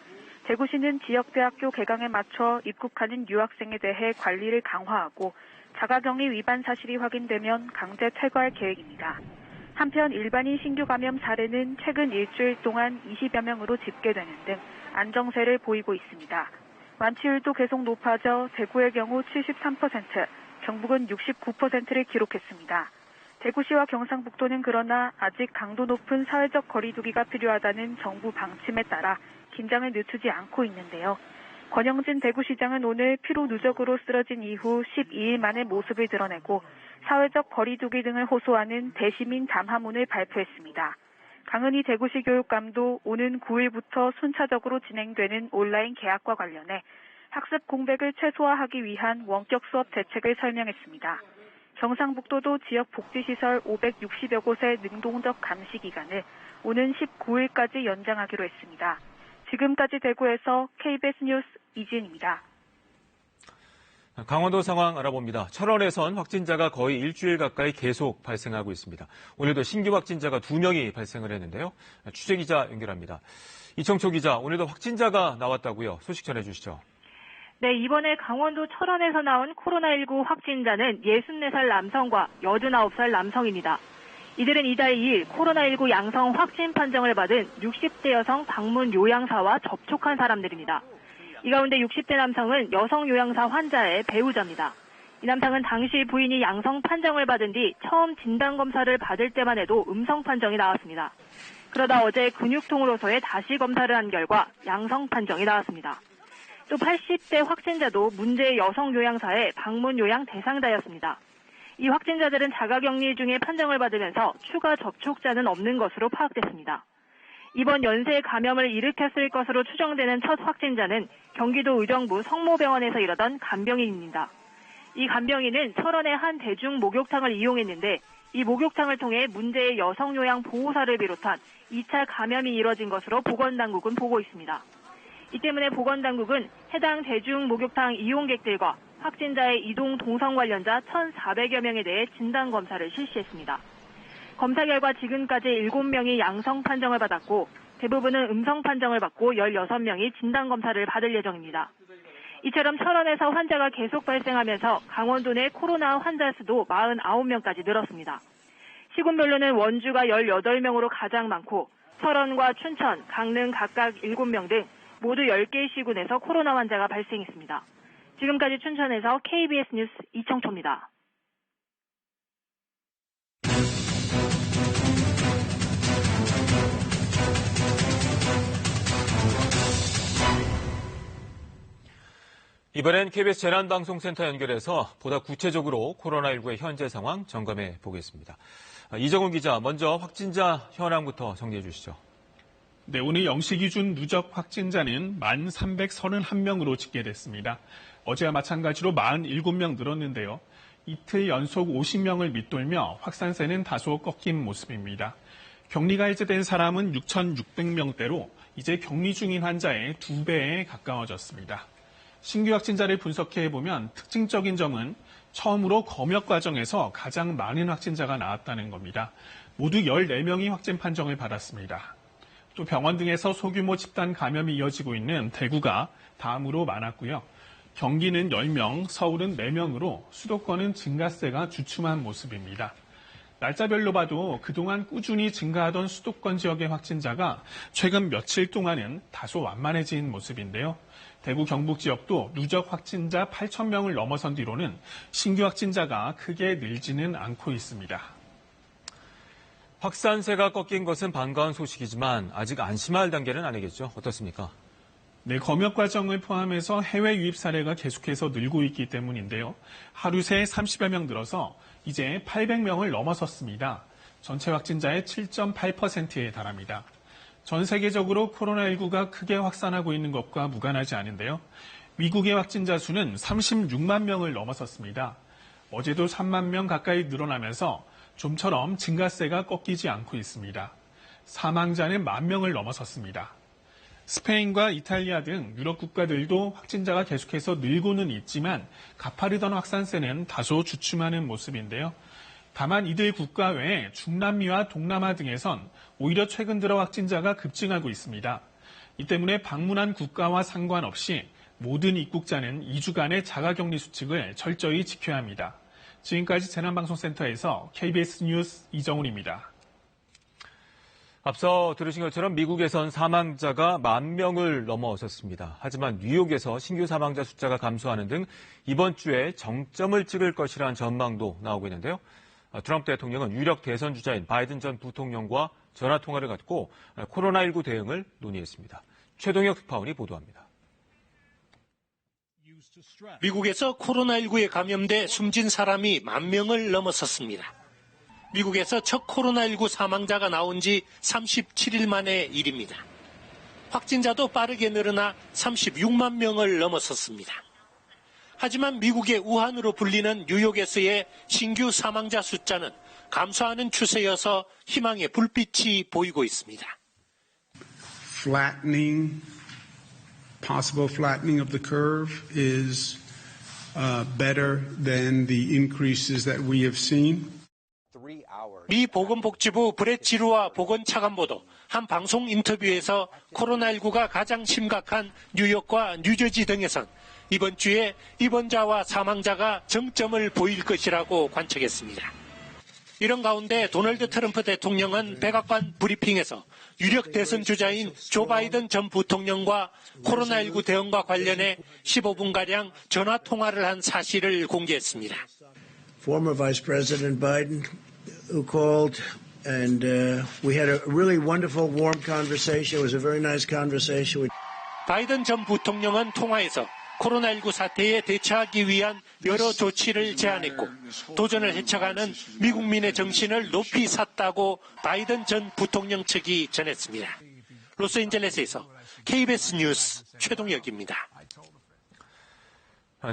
Speaker 6: 대구시는 지역대학교 개강에 맞춰 입국하는 유학생에 대해 관리를 강화하고 자가격리 위반 사실이 확인되면 강제 퇴거할 계획입니다. 한편 일반인 신규 감염 사례는 최근 일주일 동안 20여 명으로 집계되는 등 안정세를 보이고 있습니다. 완치율도 계속 높아져 대구의 경우 73%, 경북은 69%를 기록했습니다. 대구시와 경상북도는 그러나 아직 강도 높은 사회적 거리 두기가 필요하다는 정부 방침에 따라 긴장을 늦추지 않고 있는데요. 권영진 대구시장은 오늘 피로 누적으로 쓰러진 이후 12일 만에 모습을 드러내고 사회적 거리 두기 등을 호소하는 대시민 담화문을 발표했습니다. 강은희 대구시 교육감도 오는 9일부터 순차적으로 진행되는 온라인 개학과 관련해 학습 공백을 최소화하기 위한 원격 수업 대책을 설명했습니다. 경상북도도 지역 복지시설 560여 곳의 능동적 감시 기간을 오는 19일까지 연장하기로 했습니다. 지금까지 대구에서 KBS 뉴스 이진입니다.
Speaker 1: 강원도 상황 알아봅니다. 철원에선 확진자가 거의 일주일 가까이 계속 발생하고 있습니다. 오늘도 신규 확진자가 2명이 발생을 했는데요. 취재기자 연결합니다. 이청초 기자, 오늘도 확진자가 나왔다고요. 소식 전해주시죠.
Speaker 7: 네, 이번에 강원도 철원에서 나온 코로나19 확진자는 64살 남성과 89살 남성입니다. 이들은 이달 2일 코로나19 양성 확진 판정을 받은 60대 여성 방문 요양사와 접촉한 사람들입니다. 이 가운데 60대 남성은 여성 요양사 환자의 배우자입니다. 이 남성은 당시 부인이 양성 판정을 받은 뒤 처음 진단검사를 받을 때만 해도 음성 판정이 나왔습니다. 그러다 어제 근육통으로서의 다시 검사를 한 결과 양성 판정이 나왔습니다. 또 80대 확진자도 문제의 여성 요양사의 방문 요양 대상자였습니다. 이 확진자들은 자가격리 중에 판정을 받으면서 추가 접촉자는 없는 것으로 파악됐습니다. 이번 연쇄 감염을 일으켰을 것으로 추정되는 첫 확진자는 경기도 의정부 성모병원에서 일하던 간병인입니다. 이 간병인은 철원의 한 대중 목욕탕을 이용했는데 이 목욕탕을 통해 문제의 여성 요양 보호사를 비롯한 2차 감염이 이뤄진 것으로 보건당국은 보고 있습니다. 이 때문에 보건당국은 해당 대중 목욕탕 이용객들과 확진자의 이동 동선 관련자 1,400여 명에 대해 진단검사를 실시했습니다. 검사 결과 지금까지 7명이 양성 판정을 받았고 대부분은 음성 판정을 받고 16명이 진단검사를 받을 예정입니다. 이처럼 철원에서 환자가 계속 발생하면서 강원도 내 코로나 환자 수도 49명까지 늘었습니다. 시군별로는 원주가 18명으로 가장 많고 철원과 춘천, 강릉 각각 7명 등 모두 10개의 시군에서 코로나 환자가 발생했습니다. 지금까지 춘천에서 KBS 뉴스 이청초입니다.
Speaker 1: 이번엔 KBS 재난방송센터 연결해서 보다 구체적으로 코로나19의 현재 상황 점검해 보겠습니다. 이정훈 기자, 먼저 확진자 현황부터 정리해 주시죠.
Speaker 8: 네, 오늘 0시 기준 누적 확진자는 1,331명으로 집계됐습니다. 어제와 마찬가지로 47명 늘었는데요. 이틀 연속 50명을 밑돌며 확산세는 다소 꺾인 모습입니다. 격리가 해제된 사람은 6,600명대로 이제 격리 중인 환자의 2배에 가까워졌습니다. 신규 확진자를 분석해보면 특징적인 점은 처음으로 검역 과정에서 가장 많은 확진자가 나왔다는 겁니다. 모두 14명이 확진 판정을 받았습니다. 또 병원 등에서 소규모 집단 감염이 이어지고 있는 대구가 다음으로 많았고요. 경기는 10명, 서울은 4명으로 수도권은 증가세가 주춤한 모습입니다. 날짜별로 봐도 그동안 꾸준히 증가하던 수도권 지역의 확진자가 최근 며칠 동안은 다소 완만해진 모습인데요. 대구 경북 지역도 누적 확진자 8,000명을 넘어선 뒤로는 신규 확진자가 크게 늘지는 않고 있습니다.
Speaker 1: 확산세가 꺾인 것은 반가운 소식이지만 아직 안심할 단계는 아니겠죠? 어떻습니까?
Speaker 8: 네, 검역 과정을 포함해서 해외 유입 사례가 계속해서 늘고 있기 때문인데요. 하루 새 30여 명 늘어서 이제 800명을 넘어섰습니다. 전체 확진자의 7.8%에 달합니다. 전 세계적으로 코로나19가 크게 확산하고 있는 것과 무관하지 않은데요. 미국의 확진자 수는 36만 명을 넘어섰습니다. 어제도 3만 명 가까이 늘어나면서 좀처럼 증가세가 꺾이지 않고 있습니다. 사망자는 10,000명을 넘어섰습니다. 스페인과 이탈리아 등 유럽 국가들도 확진자가 계속해서 늘고는 있지만 가파르던 확산세는 다소 주춤하는 모습인데요. 다만 이들 국가 외에 중남미와 동남아 등에선 오히려 최근 들어 확진자가 급증하고 있습니다. 이 때문에 방문한 국가와 상관없이 모든 입국자는 2주간의 자가격리 수칙을 철저히 지켜야 합니다. 지금까지 재난방송센터에서 KBS 뉴스 이정훈입니다.
Speaker 1: 앞서 들으신 것처럼 미국에선 사망자가 10,000명을 넘어섰습니다. 하지만 뉴욕에서 신규 사망자 숫자가 감소하는 등 이번 주에 정점을 찍을 것이라는 전망도 나오고 있는데요. 트럼프 대통령은 유력 대선 주자인 바이든 전 부통령과 전화 통화를 갖고 코로나19 대응을 논의했습니다. 최동혁 특파원이 보도합니다.
Speaker 9: 미국에서 코로나19에 감염돼 숨진 사람이 10,000명을 넘어섰습니다. 미국에서 첫 코로나19 사망자가 나온 지 37일 만의 일입니다. 확진자도 빠르게 늘어나 36만 명을 넘어섰습니다. 하지만 미국의 우한으로 불리는 뉴욕에서의 신규 사망자 숫자는 감소하는 추세여서 희망의 불빛이 보이고 있습니다.
Speaker 10: Possible flattening of the curve is better than the increases that we have seen.
Speaker 9: 미 보건복지부 브렛 지루와 보건차관보도 한 방송 인터뷰에서 코로나19가 가장 심각한 뉴욕과 뉴저지 등에선 이번 주에 입원자와 사망자가 정점을 보일 것이라고 관측했습니다. 이런 가운데 도널드 트럼프 대통령은 백악관 브리핑에서 유력 대선 주자인 조 바이든 전 부통령과 코로나19 대응과 관련해 15분가량 전화 통화를 한 사실을 공개했습니다.
Speaker 11: Former Vice President Biden, who called, and we had a really wonderful, warm conversation. It was a very nice conversation.
Speaker 9: 바이든 전 부통령은 통화에서 코로나19 사태에 대처하기 위한 여러 조치를 제안했고 도전을 헤쳐가는 미국민의 정신을 높이 샀다고 바이든 전 부통령 측이 전했습니다. 로스앤젤레스에서 KBS 뉴스 최동혁입니다.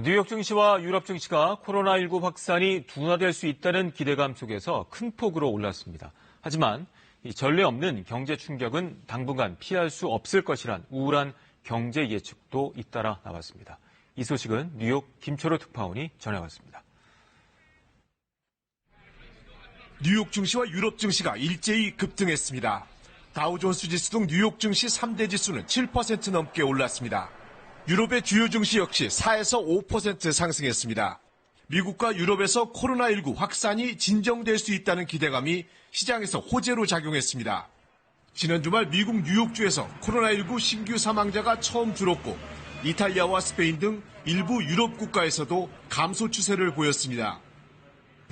Speaker 1: 뉴욕 증시와 유럽 증시가 코로나19 확산이 둔화될 수 있다는 기대감 속에서 큰 폭으로 올랐습니다. 하지만 이 전례 없는 경제 충격은 당분간 피할 수 없을 것이란 우울한 경제 예측도 잇따라 나왔습니다. 이 소식은 뉴욕 김초로 특파원이 전해왔습니다.
Speaker 12: 뉴욕 증시와 유럽 증시가 일제히 급등했습니다. 다우존스 지수 등 뉴욕 증시 3대 지수는 7% 넘게 올랐습니다. 유럽의 주요 증시 역시 4에서 5% 상승했습니다. 미국과 유럽에서 코로나19 확산이 진정될 수 있다는 기대감이 시장에서 호재로 작용했습니다. 지난 주말 미국 뉴욕주에서 코로나19 신규 사망자가 처음 줄었고 이탈리아와 스페인 등 일부 유럽 국가에서도 감소 추세를 보였습니다.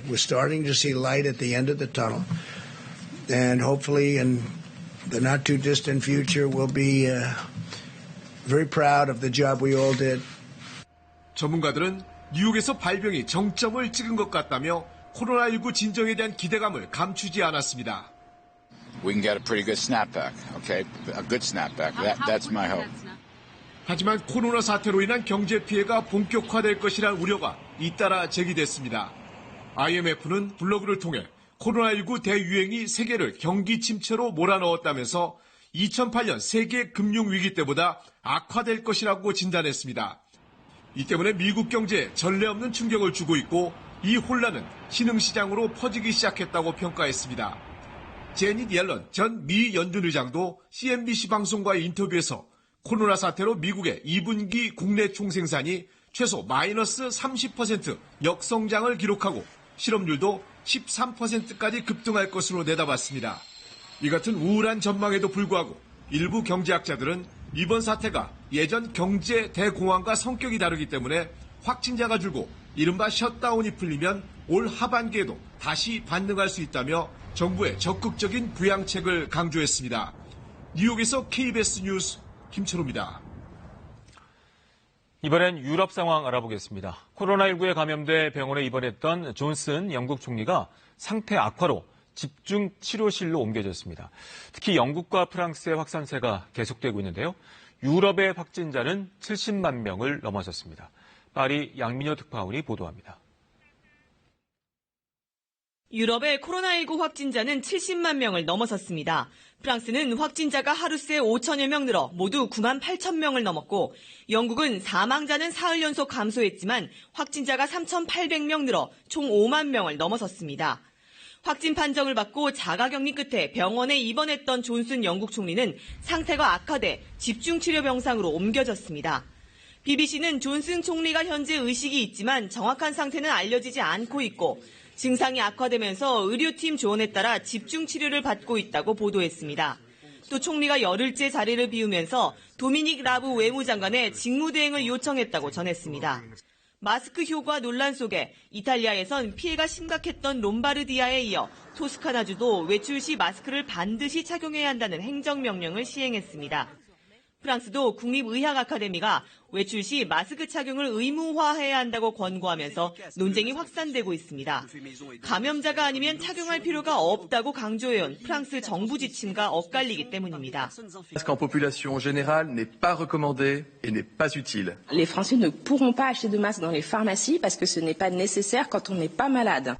Speaker 11: We're starting to see light at the end of the tunnel, and hopefully in the not too distant future we'll be very proud of the job we all did.
Speaker 12: 전문가들은 뉴욕에서 발병이 정점을 찍은 것 같다며 코로나19 진정에 대한 기대감을 감추지 않았습니다.
Speaker 13: We can get a pretty good snapback, okay? A good snapback. That's my hope.
Speaker 12: 하지만 코로나 사태로 인한 경제 피해가 본격화될 것이란 우려가 잇따라 제기됐습니다. IMF는 블로그를 통해 코로나19 대유행이 세계를 경기 침체로 몰아넣었다면서 2008년 세계 금융위기 때보다 악화될 것이라고 진단했습니다. 이 때문에 미국 경제에 전례 없는 충격을 주고 있고 이 혼란은 신흥시장으로 퍼지기 시작했다고 평가했습니다. 제닛 옐런 전 미 연준 의장도 CNBC 방송과의 인터뷰에서 코로나 사태로 미국의 2분기 국내 총생산이 최소 마이너스 30% 역성장을 기록하고 실업률도 13%까지 급등할 것으로 내다봤습니다. 이 같은 우울한 전망에도 불구하고 일부 경제학자들은 이번 사태가 예전 경제 대공황과 성격이 다르기 때문에 확진자가 줄고 이른바 셧다운이 풀리면 올 하반기에도 다시 반등할 수 있다며 정부의 적극적인 부양책을 강조했습니다. 뉴욕에서 KBS 뉴스 김철호입니다.
Speaker 1: 이번엔 유럽 상황 알아보겠습니다. 코로나19에 감염돼 병원에 입원했던 존슨 영국 총리가 상태 악화로 집중 치료실로 옮겨졌습니다. 특히 영국과 프랑스의 확산세가 계속되고 있는데요. 유럽의 확진자는 70만 명을 넘어섰습니다. 파리 양민호 특파원이 보도합니다.
Speaker 14: 유럽의 코로나19 확진자는 70만 명을 넘어섰습니다. 프랑스는 확진자가 하루 새 5천여 명 늘어 모두 9만 8천 명을 넘었고 영국은 사망자는 사흘 연속 감소했지만 확진자가 3,800명 늘어 총 5만 명을 넘어섰습니다. 확진 판정을 받고 자가격리 끝에 병원에 입원했던 존슨 영국 총리는 상태가 악화돼 집중치료 병상으로 옮겨졌습니다. BBC는 존슨 총리가 현재 의식이 있지만 정확한 상태는 알려지지 않고 있고 증상이 악화되면서 의료팀 조언에 따라 집중치료를 받고 있다고 보도했습니다. 또 총리가 열흘째 자리를 비우면서 도미닉 라브 외무장관의 직무대행을 요청했다고 전했습니다. 마스크 효과 논란 속에 이탈리아에선 피해가 심각했던 롬바르디아에 이어 토스카나주도 외출 시 마스크를 반드시 착용해야 한다는 행정명령을 시행했습니다. 프랑스도 국립의학 아카데미가 외출 시 마스크 착용을 의무화해야 한다고 권고하면서 논쟁이 확산되고 있습니다. 감염자가 아니면 착용할 필요가 없다고 강조해온 프랑스 정부 지침과 엇갈리기 때문입니다.
Speaker 15: Parce qu'en population générale n'est pas recommandé et n'est pas utile.
Speaker 16: Les Français ne pourront pas acheter de masques dans les pharmacies parce que ce n'est pas nécessaire quand on n'est pas malade.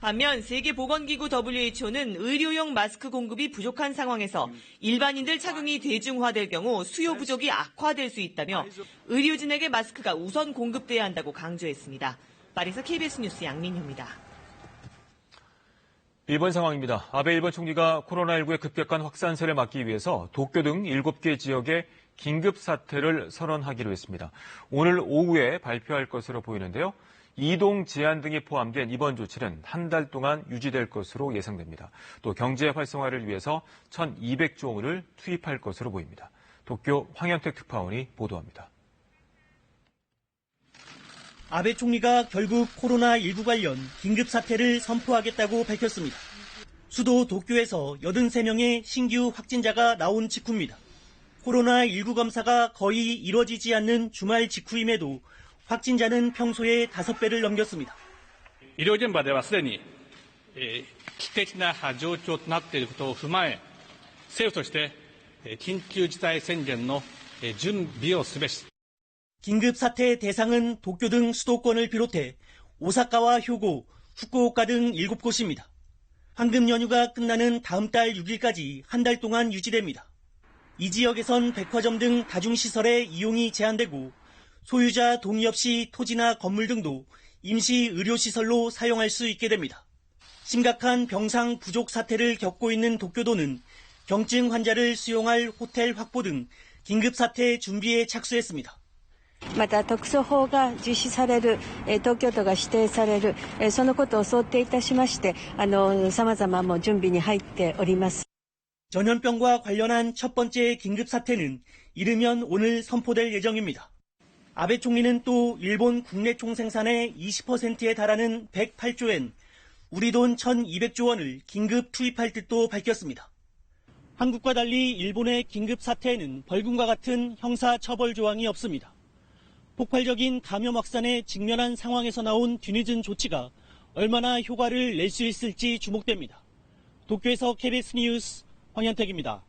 Speaker 14: 반면 세계보건기구 WHO는 의료용 마스크 공급이 부족한 상황에서 일반인들 착용이 대중화될 경우 수요 부족이 악화될 수 있다며 의료진에게 마스크가 우선 공급돼야 한다고 강조했습니다. 파리에서 KBS 뉴스 양민효입니다.
Speaker 1: 일본 상황입니다. 아베 일본 총리가 코로나19의 급격한 확산세를 막기 위해서 도쿄 등 7개 지역에 긴급 사태를 선언하기로 했습니다. 오늘 오후에 발표할 것으로 보이는데요. 이동 제한 등이 포함된 이번 조치는 한 달 동안 유지될 것으로 예상됩니다. 또 경제 활성화를 위해서 1,200조 원을 투입할 것으로 보입니다. 도쿄 황현택 특파원이 보도합니다.
Speaker 17: 아베 총리가 결국 코로나19 관련 긴급 사태를 선포하겠다고 밝혔습니다. 수도 도쿄에서 83명의 신규 확진자가 나온 직후입니다. 코로나19 검사가 거의 이뤄지지 않는 주말 직후임에도 확진자는 평소의 5배를 넘겼습니다.
Speaker 18: 医療現場ではすでに危機的な状況となっていることを踏まえ、政府として緊急事態宣言の準備をすべし。
Speaker 17: 긴급 사태 대상은 도쿄 등 수도권을 비롯해 오사카와 효고, 후쿠오카 등 7곳입니다. 황금 연휴가 끝나는 다음 달 6일까지 한 달 동안 유지됩니다. 이 지역에선 백화점 등 다중시설의 이용이 제한되고 소유자 동의 없이 토지나 건물 등도 임시 의료시설로 사용할 수 있게 됩니다. 심각한 병상 부족 사태를 겪고 있는 도쿄도는 경증 환자를 수용할 호텔 확보 등 긴급 사태準備에 착수했습니다.
Speaker 19: また特措法が実施される、東京都が指定される、そのことを想定いたしまして、様々も準備に入っております。
Speaker 17: 전염병과 관련한 첫 번째 긴급 사태는 이르면 오늘 선포될 예정입니다. 아베 총리는 또 일본 국내 총생산의 20%에 달하는 108조엔, 우리 돈 1,200조 원을 긴급 투입할 뜻도 밝혔습니다. 한국과 달리 일본의 긴급 사태에는 벌금과 같은 형사 처벌 조항이 없습니다. 폭발적인 감염 확산에 직면한 상황에서 나온 뒤늦은 조치가 얼마나 효과를 낼 수 있을지 주목됩니다. 도쿄에서 KBS 뉴스 황현택입니다.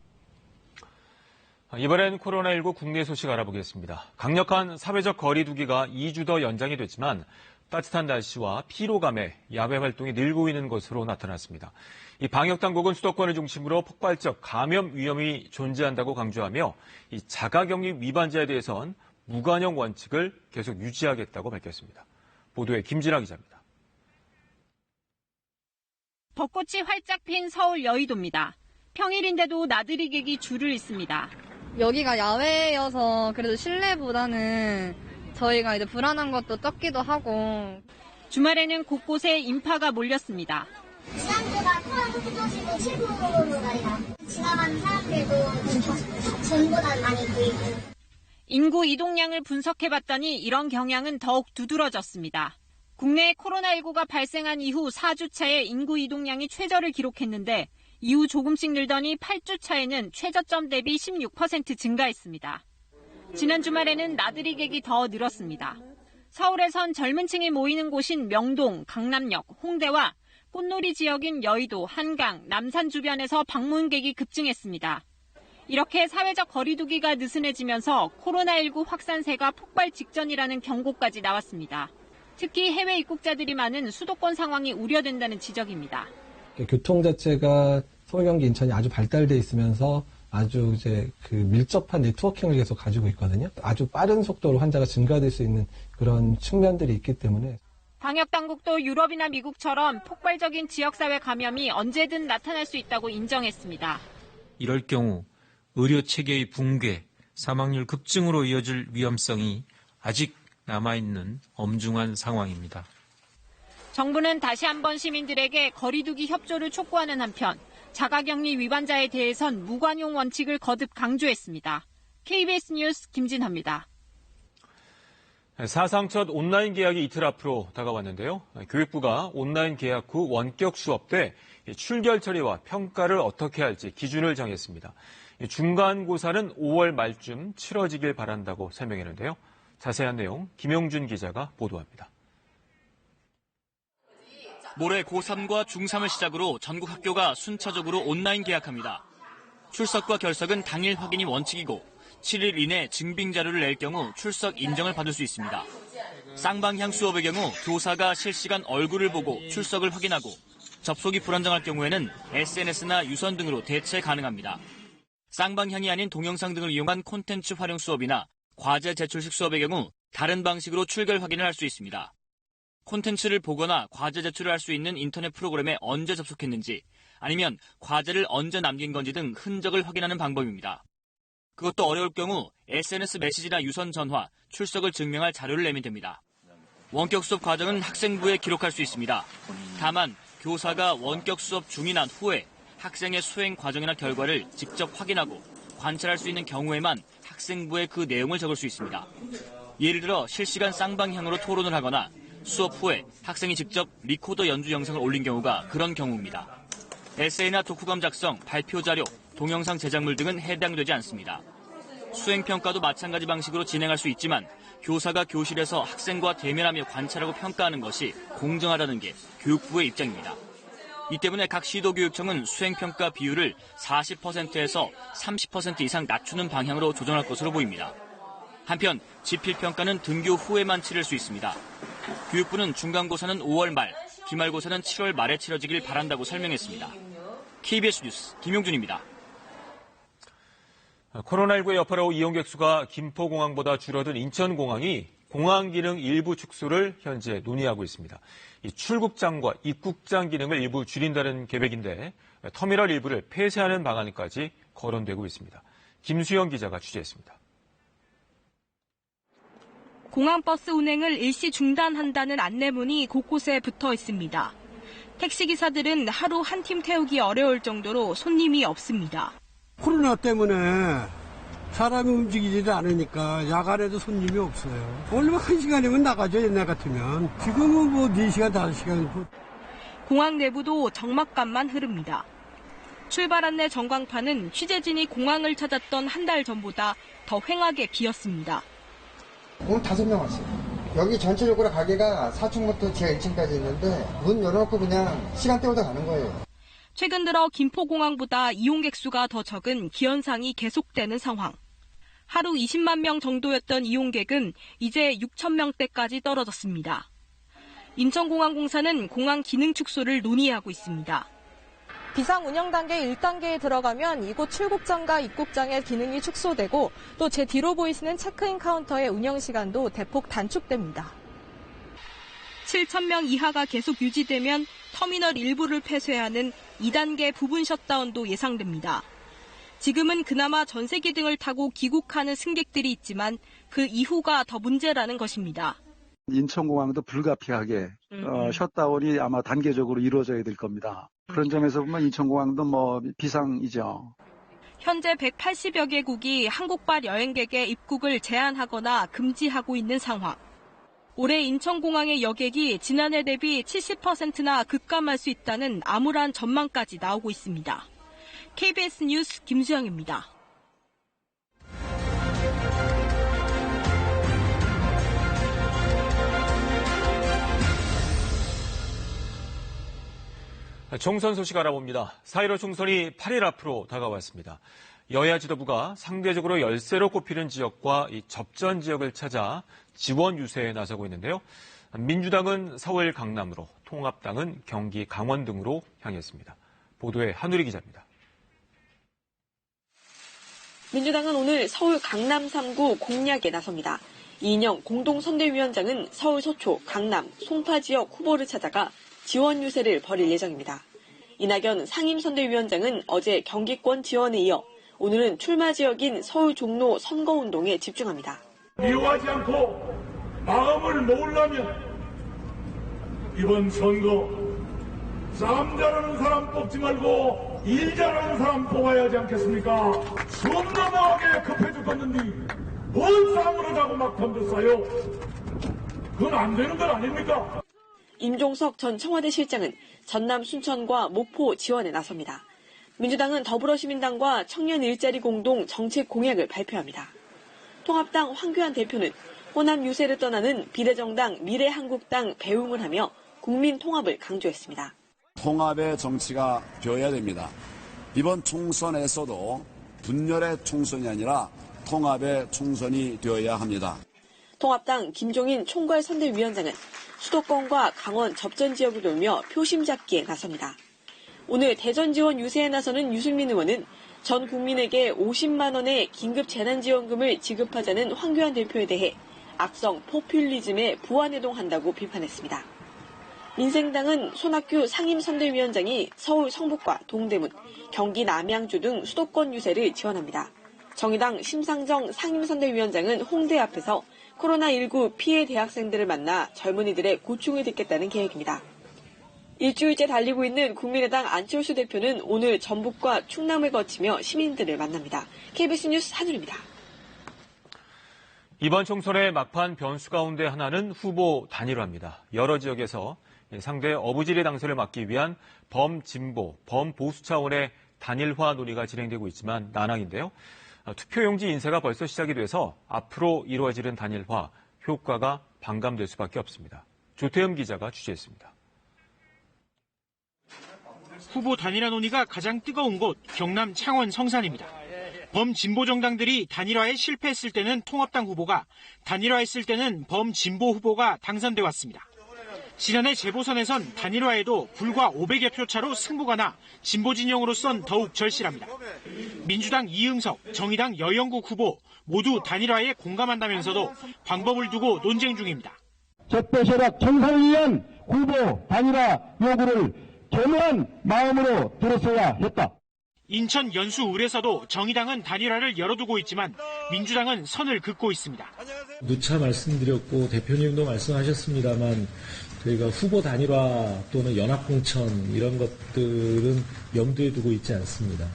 Speaker 1: 이번엔 코로나19 국내 소식 알아보겠습니다. 강력한 사회적 거리 두기가 2주 더 연장이 됐지만 따뜻한 날씨와 피로감에 야외 활동이 늘고 있는 것으로 나타났습니다. 이 방역당국은 수도권을 중심으로 폭발적 감염 위험이 존재한다고 강조하며 이 자가격리 위반자에 대해선 무관용 원칙을 계속 유지하겠다고 밝혔습니다. 보도에 김진아 기자입니다.
Speaker 20: 벚꽃이 활짝 핀 서울 여의도입니다. 평일인데도 나들이 객이 줄을 잇습니다.
Speaker 21: 여기가 야외여서 그래도 실내보다는 저희가 이제 불안한 것도 적기도 하고.
Speaker 20: 주말에는 곳곳에 인파가 몰렸습니다.
Speaker 22: 지난주가 코로나 터지고 7%가 지나가는 사람들도 전보다 많이 보이고.
Speaker 20: 인구 이동량을 분석해봤더니 이런 경향은 더욱 두드러졌습니다. 국내에 코로나19가 발생한 이후 4주차에 인구 이동량이 최저를 기록했는데 이후 조금씩 늘더니 8주차에는 최저점 대비 16% 증가했습니다. 지난 주말에는 나들이 객이 더 늘었습니다. 서울에선 젊은 층이 모이는 곳인 명동, 강남역, 홍대와 꽃놀이 지역인 여의도, 한강, 남산 주변에서 방문객이 급증했습니다. 이렇게 사회적 거리두기가 느슨해지면서 코로나19 확산세가 폭발 직전이라는 경고까지 나왔습니다. 특히 해외 입국자들이 많은 수도권 상황이 우려된다는 지적입니다.
Speaker 23: 교통 자체가 서울, 경기, 인천이 아주 발달돼 있으면서 아주 이제 그 밀접한 네트워킹을 계속 가지고 있거든요. 아주 빠른 속도로 환자가 증가될 수 있는 그런 측면들이 있기 때문에.
Speaker 20: 방역당국도 유럽이나 미국처럼 폭발적인 지역사회 감염이 언제든 나타날 수 있다고 인정했습니다.
Speaker 24: 이럴 경우 의료체계의 붕괴, 사망률 급증으로 이어질 위험성이 아직 남아있는 엄중한 상황입니다.
Speaker 20: 정부는 다시 한번 시민들에게 거리두기 협조를 촉구하는 한편 자가격리 위반자에 대해선 무관용 원칙을 거듭 강조했습니다. KBS 뉴스 김진화입니다.
Speaker 1: 사상 첫 온라인 계약이 이틀 앞으로 다가왔는데요. 교육부가 온라인 계약 후 원격 수업 때 출결 처리와 평가를 어떻게 할지 기준을 정했습니다. 중간고사는 5월 말쯤 치러지길 바란다고 설명했는데요. 자세한 내용 김용준 기자가 보도합니다.
Speaker 25: 모레 고3과 중3을 시작으로 전국 학교가 순차적으로 온라인 계약합니다. 출석과 결석은 당일 확인이 원칙이고 7일 이내 증빙 자료를 낼 경우 출석 인정을 받을 수 있습니다. 쌍방향 수업의 경우 교사가 실시간 얼굴을 보고 출석을 확인하고 접속이 불안정할 경우에는 SNS나 유선 등으로 대체 가능합니다. 쌍방향이 아닌 동영상 등을 이용한 콘텐츠 활용 수업이나 과제 제출식 수업의 경우 다른 방식으로 출결 확인을 할 수 있습니다. 콘텐츠를 보거나 과제 제출을 할 수 있는 인터넷 프로그램에 언제 접속했는지 아니면 과제를 언제 남긴 건지 등 흔적을 확인하는 방법입니다. 그것도 어려울 경우 SNS 메시지나 유선 전화, 출석을 증명할 자료를 내면 됩니다. 원격 수업 과정은 학생부에 기록할 수 있습니다. 다만 교사가 원격 수업 중이나 후에 학생의 수행 과정이나 결과를 직접 확인하고 관찰할 수 있는 경우에만 학생부에 그 내용을 적을 수 있습니다. 예를 들어 실시간 쌍방향으로 토론을 하거나 수업 후에 학생이 직접 리코더 연주 영상을 올린 경우가 그런 경우입니다. 에세이나 독후감 작성, 발표 자료, 동영상 제작물 등은 해당되지 않습니다. 수행평가도 마찬가지 방식으로 진행할 수 있지만 교사가 교실에서 학생과 대면하며 관찰하고 평가하는 것이 공정하다는 게 교육부의 입장입니다. 이 때문에 각 시도교육청은 수행평가 비율을 40%에서 30% 이상 낮추는 방향으로 조정할 것으로 보입니다. 한편 지필평가는 등교 후에만 치를 수 있습니다. 교육부는 중간고사는 5월 말, 기말고사는 7월 말에 치러지길 바란다고 설명했습니다. KBS 뉴스 김용준입니다.
Speaker 1: 코로나19의 여파로 이용객 수가 김포공항보다 줄어든 인천공항이 공항 기능 일부 축소를 현재 논의하고 있습니다. 이 출국장과 입국장 기능을 일부 줄인다는 계획인데 터미널 일부를 폐쇄하는 방안까지 거론되고 있습니다. 김수영 기자가 취재했습니다.
Speaker 26: 공항버스 운행을 일시 중단한다는 안내문이 곳곳에 붙어 있습니다. 택시기사들은 하루 한 팀 태우기 어려울 정도로 손님이 없습니다.
Speaker 27: 코로나 때문에 사람이 움직이지도 않으니까 야간에도 손님이 없어요. 원래만 1시간이면 나가죠, 옛날 같으면. 지금은 뭐 4시간, 5시간.
Speaker 26: 공항 내부도 적막감만 흐릅니다. 출발 안내 전광판은 취재진이 공항을 찾았던 한 달 전보다 더 휑하게 비었습니다.
Speaker 2: 오늘 5명 왔어요. 여기 전체적으로 가게가 4층부터 지하 1층까지 있는데 문 열어놓고 그냥 시간 때우다 가는 거예요.
Speaker 26: 최근 들어 김포공항보다 이용객 수가 더 적은 기현상이 계속되는 상황. 하루 20만 명 정도였던 이용객은 이제 6천 명대까지 떨어졌습니다. 인천공항공사는 공항 기능 축소를 논의하고 있습니다.
Speaker 3: 비상 운영 단계 1단계에 들어가면 이곳 출국장과 입국장의 기능이 축소되고 또 제 뒤로 보이시는 체크인 카운터의 운영 시간도 대폭 단축됩니다.
Speaker 26: 7,000명 이하가 계속 유지되면 터미널 일부를 폐쇄하는 2단계 부분 셧다운도 예상됩니다. 지금은 그나마 전세기 등을 타고 귀국하는 승객들이 있지만 그 이후가 더 문제라는 것입니다.
Speaker 4: 인천공항도 불가피하게 셧다운이 아마 단계적으로 이루어져야 될 겁니다. 그런 점에서 보면 인천공항도 뭐 비상이죠.
Speaker 26: 현재 180여 개국이 한국발 여행객의 입국을 제한하거나 금지하고 있는 상황. 올해 인천공항의 여객이 지난해 대비 70%나 급감할 수 있다는 암울한 전망까지 나오고 있습니다. KBS 뉴스 김수영입니다.
Speaker 1: 총선 소식 알아봅니다. 4.15 총선이 8일 앞으로 다가왔습니다. 여야 지도부가 상대적으로 열세로 꼽히는 지역과 이 접전 지역을 찾아 지원 유세에 나서고 있는데요. 민주당은 서울 강남으로, 통합당은 경기 강원 등으로 향했습니다. 보도에 한우리 기자입니다.
Speaker 14: 민주당은 오늘 서울 강남 3구 공략에 나섭니다. 이인영 공동선대위원장은 서울 서초, 강남, 송파 지역 후보를 찾아가 지원 유세를 벌일 예정입니다. 이낙연 상임선대위원장은 어제 경기권 지원에 이어 오늘은 출마 지역인 서울 종로 선거운동에 집중합니다.
Speaker 5: 미워하지 않고 마음을 모으려면 이번 선거 싸움 잘하는 사람 뽑지 말고 일 잘하는 사람 뽑아야 하지 않겠습니까? 숨 넘어가게 급해 죽겠는데 뭘 싸움을 하자고 막 던졌어요? 그건 안 되는 건 아닙니까?
Speaker 14: 임종석 전 청와대 실장은 전남 순천과 목포 지원에 나섭니다. 민주당은 더불어시민당과 청년 일자리 공동 정책 공약을 발표합니다. 통합당 황교안 대표는 호남 유세를 떠나는 비례정당 미래한국당 배웅을 하며 국민 통합을 강조했습니다.
Speaker 6: 통합의 정치가 되어야 됩니다. 이번 총선에서도 분열의 총선이 아니라 통합의 총선이 되어야 합니다.
Speaker 14: 통합당 김종인 총괄선대위원장은 수도권과 강원 접전 지역을 돌며 표심 잡기에 나섭니다. 오늘 대전 지원 유세에 나서는 유승민 의원은 전 국민에게 50만 원의 긴급 재난지원금을 지급하자는 황교안 대표에 대해 악성 포퓰리즘에 부안해동한다고 비판했습니다. 민생당은 손학규 상임선대위원장이 서울 성북과 동대문, 경기 남양주 등 수도권 유세를 지원합니다. 정의당 심상정 상임선대위원장은 홍대 앞에서 코로나19 피해 대학생들을 만나 젊은이들의 고충을 듣겠다는 계획입니다. 일주일째 달리고 있는 국민의당 안철수 대표는 오늘 전북과 충남을 거치며 시민들을 만납니다. KBS 뉴스 한울입니다.
Speaker 1: 이번 총선의 막판 변수 가운데 하나는 후보 단일화입니다. 여러 지역에서 상대 어부지리 당선을 막기 위한 범진보, 범보수 차원의 단일화 논의가 진행되고 있지만 난항인데요. 투표용지 인쇄가 벌써 시작이 돼서 앞으로 이루어지는 단일화 효과가 반감될 수밖에 없습니다. 조태흠 기자가 취재했습니다.
Speaker 7: 후보 단일화 논의가 가장 뜨거운 곳 경남 창원 성산입니다. 범진보 정당들이 단일화에 실패했을 때는 통합당 후보가, 단일화했을 때는 범진보 후보가 당선돼 왔습니다. 지난해 재보선에선 단일화에도 불과 500여 표 차로 승부가 나 진보 진영으로선 더욱 절실합니다. 민주당 이응석, 정의당 여영국 후보 모두 단일화에 공감한다면서도 방법을 두고 논쟁 중입니다.
Speaker 8: 적대 세력 청산을 위한 후보 단일화 요구를 겸허한 마음으로 들었어야 했다.
Speaker 7: 인천 연수 을에서도 정의당은 단일화를 열어두고 있지만 민주당은 선을 긋고 있습니다.
Speaker 28: 누차 말씀드렸고 대표님도 말씀하셨습니다만 저희가 후보 단일화 또는 연합공천 이런 것들은 염두에 두고 있지 않습니다.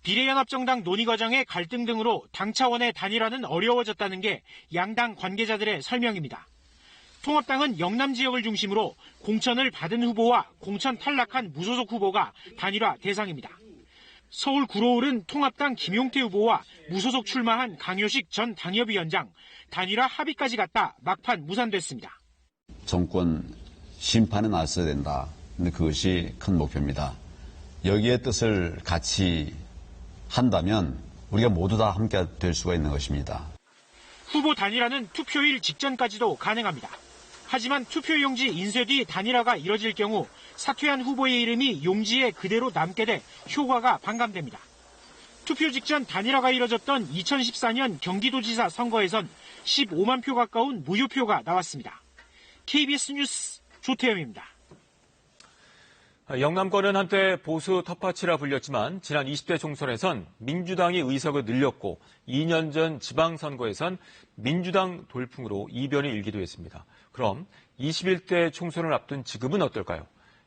Speaker 7: 비례연합정당 논의 과정의 갈등 등으로 당 차원의 단일화는 어려워졌다는 게 양당 관계자들의 설명입니다. 통합당은 영남 지역을 중심으로 공천을 받은 후보와 공천 탈락한 무소속 후보가 단일화 대상입니다. 서울 구로울은 통합당 김용태 후보와 무소속 출마한 강효식 전 당협위원장, 단일화 합의까지 갔다 막판 무산됐습니다.
Speaker 6: 정권 심판에 나서야 된다. 근데 그것이 큰 목표입니다. 여기에 뜻을 같이 한다면 우리가 모두 다 함께 될 수가 있는 것입니다.
Speaker 7: 후보 단일화는 투표일 직전까지도 가능합니다. 하지만 투표용지 인쇄 뒤 단일화가 이뤄질 경우 사퇴한 후보의 이름이 용지에 그대로 남게 돼 효과가 반감됩니다. 투표 직전 단일화가 이뤄졌던 2014년 경기도지사 선거에선 15만 표 가까운 무효표가 나왔습니다. KBS 뉴스 조태영입니다.
Speaker 1: 영남권은 한때 보수 텃밭이라 불렸지만 지난 20대 총선에선 민주당이 의석을 늘렸고 2년 전 지방선거에선 민주당 돌풍으로 이변이 일기도 했습니다. 그럼 21대 총선을 앞둔 지금은 어떨까요?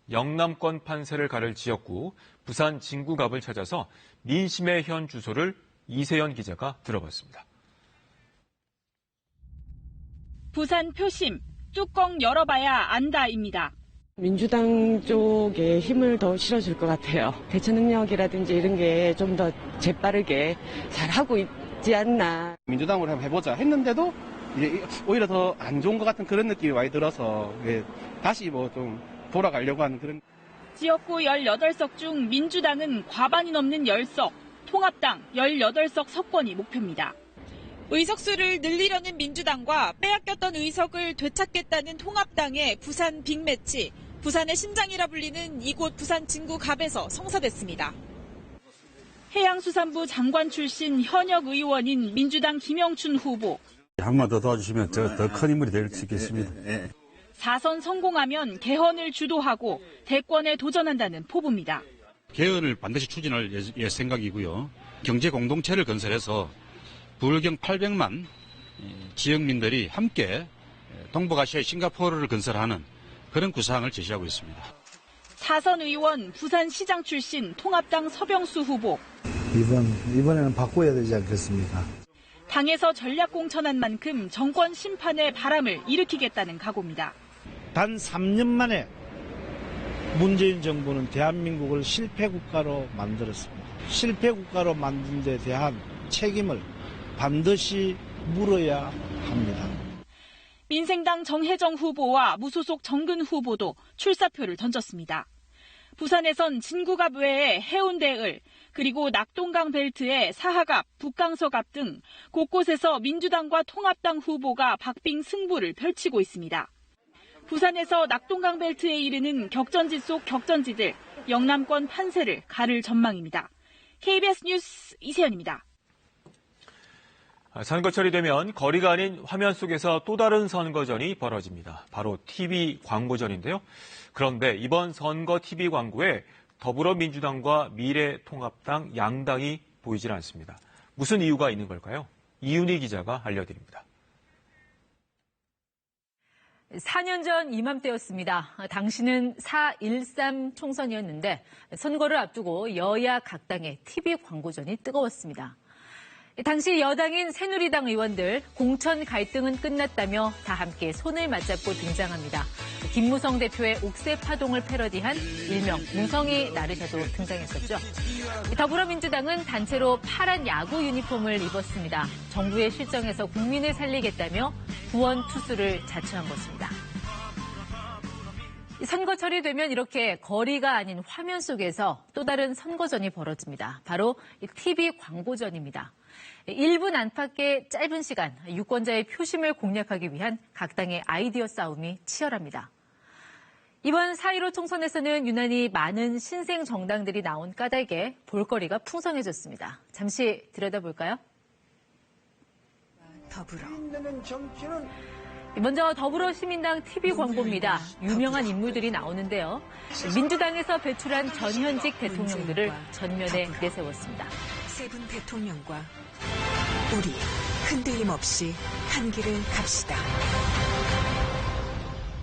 Speaker 1: 영남권 판세를 가를 지역구 부산 진구갑을 찾아서 민심의 현 주소를 이세연 기자가 들어봤습니다.
Speaker 20: 부산 표심, 뚜껑 열어봐야 안다입니다.
Speaker 9: 민주당 쪽에 힘을 더 실어줄 것 같아요. 대처 능력이라든지 이런 게 좀 더 재빠르게 잘하고 있지 않나.
Speaker 10: 민주당으로 한번 해보자 했는데도 이제 오히려 더 안 좋은 것 같은 그런 느낌이 많이 들어서 다시 뭐 좀 돌아가려고 하는 그런.
Speaker 20: 지역구 18석 중 민주당은 과반이 넘는 10석, 통합당 18석 석권이 목표입니다. 의석수를 늘리려는 민주당과 빼앗겼던 의석을 되찾겠다는 통합당의 부산 빅매치. 부산의 심장이라 불리는 이곳 부산 진구갑에서 성사됐습니다. 해양수산부 장관 출신 현역 의원인 민주당 김영춘 후보.
Speaker 11: 한 번만 더 도와주시면 더 큰 인물이 될 수 있겠습니다.
Speaker 20: 4선 성공하면 개헌을 주도하고 대권에 도전한다는 포부입니다.
Speaker 11: 개헌을 반드시 추진할 생각이고요. 경제 공동체를 건설해서 불경 800만 지역민들이 함께 동북아시아의 싱가포르를 건설하는 그런 구상을 제시하고 있습니다.
Speaker 20: 4선 의원 부산시장 출신 통합당 서병수 후보.
Speaker 12: 이번에는 바꿔야 되지 않겠습니까?
Speaker 20: 당에서 전략 공천한 만큼 정권 심판의 바람을 일으키겠다는 각오입니다.
Speaker 12: 단 3년 만에 문재인 정부는 대한민국을 실패 국가로 만들었습니다. 실패 국가로 만든 데 대한 책임을 반드시 물어야 합니다.
Speaker 20: 민생당 정혜정 후보와 무소속 정근 후보도 출사표를 던졌습니다. 부산에선 진구갑 외에 해운대을, 그리고 낙동강 벨트의 사하갑, 북강서갑 등 곳곳에서 민주당과 통합당 후보가 박빙 승부를 펼치고 있습니다. 부산에서 낙동강 벨트에 이르는 격전지 속 격전지들, 영남권 판세를 가를 전망입니다. KBS 뉴스 이세연입니다.
Speaker 1: 선거철이 되면 거리가 아닌 화면 속에서 또 다른 선거전이 벌어집니다. 바로 TV 광고전인데요. 그런데 이번 선거 TV 광고에 더불어민주당과 미래통합당 양당이 보이질 않습니다. 무슨 이유가 있는 걸까요? 이윤희 기자가 알려드립니다.
Speaker 13: 4년 전 이맘때였습니다. 당시는 4.13 총선이었는데 선거를 앞두고 여야 각당의 TV 광고전이 뜨거웠습니다. 당시 여당인 새누리당 의원들 공천 갈등은 끝났다며 다 함께 손을 맞잡고 등장합니다. 김무성 대표의 옥새 파동을 패러디한 일명 무성이 나르샤도 등장했었죠. 더불어민주당은 단체로 파란 야구 유니폼을 입었습니다. 정부의 실정에서 국민을 살리겠다며 구원 투수를 자처한 것입니다. 선거철이 되면 이렇게 거리가 아닌 화면 속에서 또 다른 선거전이 벌어집니다. 바로 TV 광고전입니다. 1분 안팎의 짧은 시간, 유권자의 표심을 공략하기 위한 각 당의 아이디어 싸움이 치열합니다. 이번 4.15 총선에서는 유난히 많은 신생 정당들이 나온 까닭에 볼거리가 풍성해졌습니다. 잠시 들여다볼까요? 먼저 더불어시민당 TV 광고입니다. 유명한 인물들이 나오는데요. 민주당에서 배출한 전현직 대통령들을 전면에 내세웠습니다.
Speaker 15: 세 분 대통령과 우리 흔들림 없이 한 길을 갑시다.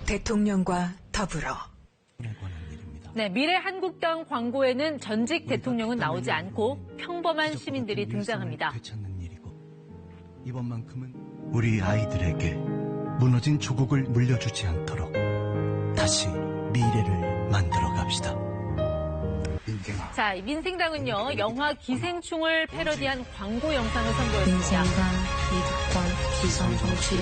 Speaker 15: 대통령과 더불어.
Speaker 13: 네, 미래한국당 광고에는 전직 대통령은 나오지 않고 평범한 시민들이 등장합니다.
Speaker 16: 이번만큼은 우리 아이들에게 무너진 조국을 물려주지 않도록 다시 미래를 만들어 갑시다.
Speaker 12: 민경아,
Speaker 13: 자, 민생당은요, 영화 기생충을 패러디한 광고 영상을 선보였습니다.
Speaker 17: 민생당, 이득권, 기성정치.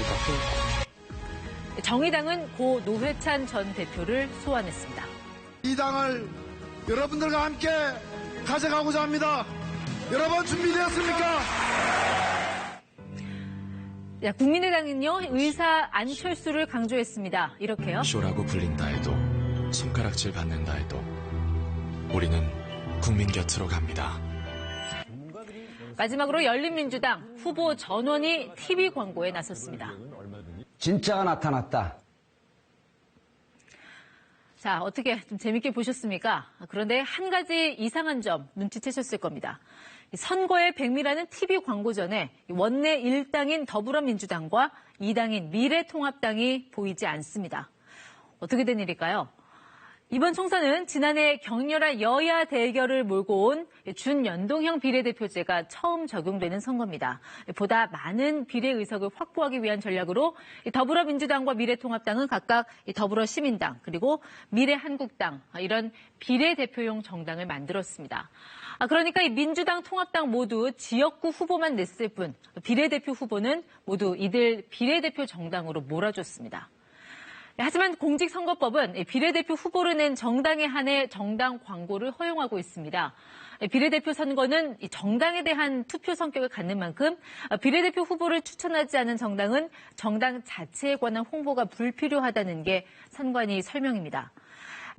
Speaker 13: 정의당은 고 노회찬 전 대표를 소환했습니다.
Speaker 27: 이 당을 여러분들과 함께 가져가고자 합니다. 여러분 준비되었습니까?
Speaker 13: 자, 국민의당은요, 의사 안철수를 강조했습니다. 이렇게요.
Speaker 18: 쇼라고 불린다 해도, 손가락질 받는다 해도, 우리는 국민 곁으로 갑니다.
Speaker 13: 마지막으로 열린민주당 후보 전원이 TV 광고에 나섰습니다.
Speaker 19: 진짜가 나타났다.
Speaker 13: 자, 어떻게 좀 재밌게 보셨습니까? 그런데 한 가지 이상한 점 눈치채셨을 겁니다. 선거의 백미라는 TV 광고 전에 원내 1당인 더불어민주당과 2당인 미래통합당이 보이지 않습니다. 어떻게 된 일일까요? 이번 총선은 지난해 격렬한 여야 대결을 몰고 온 준연동형 비례대표제가 처음 적용되는 선거입니다. 보다 많은 비례의석을 확보하기 위한 전략으로 더불어민주당과 미래통합당은 각각 더불어시민당 그리고 미래한국당 이런 비례대표용 정당을 만들었습니다. 그러니까 이 민주당, 통합당 모두 지역구 후보만 냈을 뿐 비례대표 후보는 모두 이들 비례대표 정당으로 몰아줬습니다. 하지만 공직선거법은 비례대표 후보를 낸 정당에 한해 정당 광고를 허용하고 있습니다. 비례대표 선거는 정당에 대한 투표 성격을 갖는 만큼 비례대표 후보를 추천하지 않은 정당은 정당 자체에 관한 홍보가 불필요하다는 게 선관위 설명입니다.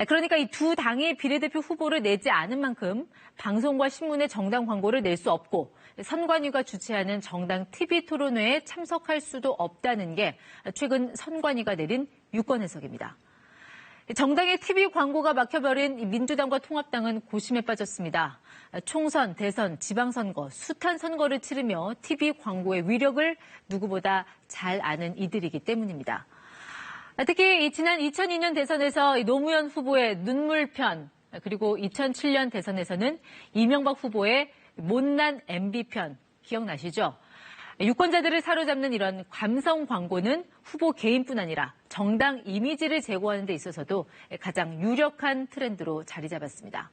Speaker 13: 그러니까 이 두 당이 비례대표 후보를 내지 않은 만큼 방송과 신문에 정당 광고를 낼 수 없고 선관위가 주최하는 정당 TV 토론회에 참석할 수도 없다는 게 최근 선관위가 내린 유권 해석입니다. 정당의 TV 광고가 막혀버린 민주당과 통합당은 고심에 빠졌습니다. 총선, 대선, 지방선거, 숱한 선거를 치르며 TV 광고의 위력을 누구보다 잘 아는 이들이기 때문입니다. 특히 지난 2002년 대선에서 노무현 후보의 눈물편, 그리고 2007년 대선에서는 이명박 후보의 못난 MB편 기억나시죠? 유권자들을 사로잡는 이런 감성 광고는 후보 개인뿐 아니라 정당 이미지를 제고하는 데 있어서도 가장 유력한 트렌드로 자리 잡았습니다.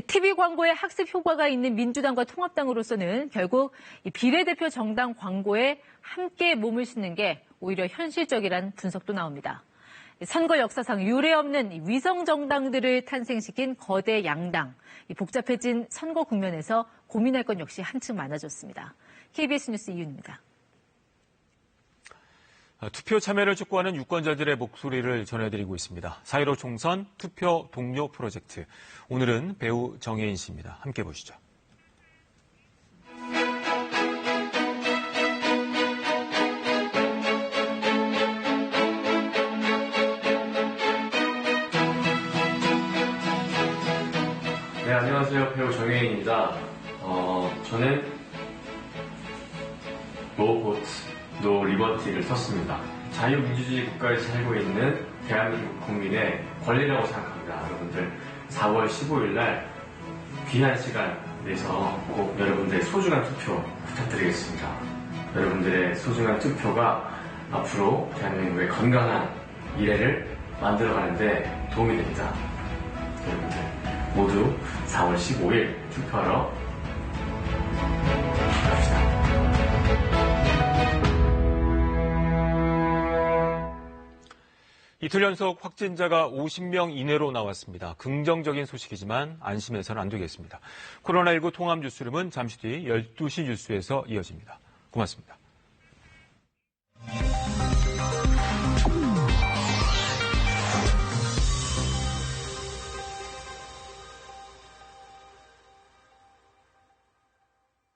Speaker 13: TV 광고에 학습 효과가 있는 민주당과 통합당으로서는 결국 비례대표 정당 광고에 함께 몸을 싣는 게 오히려 현실적이란 분석도 나옵니다. 선거 역사상 유례없는 위성 정당들을 탄생시킨 거대 양당, 복잡해진 선거 국면에서 고민할 건 역시 한층 많아졌습니다. KBS 뉴스 이윤입니다.
Speaker 1: 투표 참여를 촉구하는 유권자들의 목소리를 전해드리고 있습니다. 4.15 총선 투표 동료 프로젝트. 오늘은 배우 정혜인 씨입니다. 함께 보시죠.
Speaker 21: 네, 안녕하세요. 배우 정혜인입니다. 저는 노 보트, 노 리버티를 썼습니다. 자유민주주의 국가에 살고 있는 대한민국 국민의 권리라고 생각합니다. 여러분들 4월 15일 날 귀한 시간 내서 꼭 여러분들의 소중한 투표 부탁드리겠습니다. 여러분들의 소중한 투표가 앞으로 대한민국의 건강한 미래를 만들어가는데 도움이 됩니다. 여러분들 모두 4월 15일 투표하러 갑시다.
Speaker 1: 이틀 연속 확진자가 50명 이내로 나왔습니다. 긍정적인 소식이지만 안심해서는 안 되겠습니다. 코로나19 통합 뉴스룸은 잠시 뒤 12시 뉴스에서 이어집니다. 고맙습니다.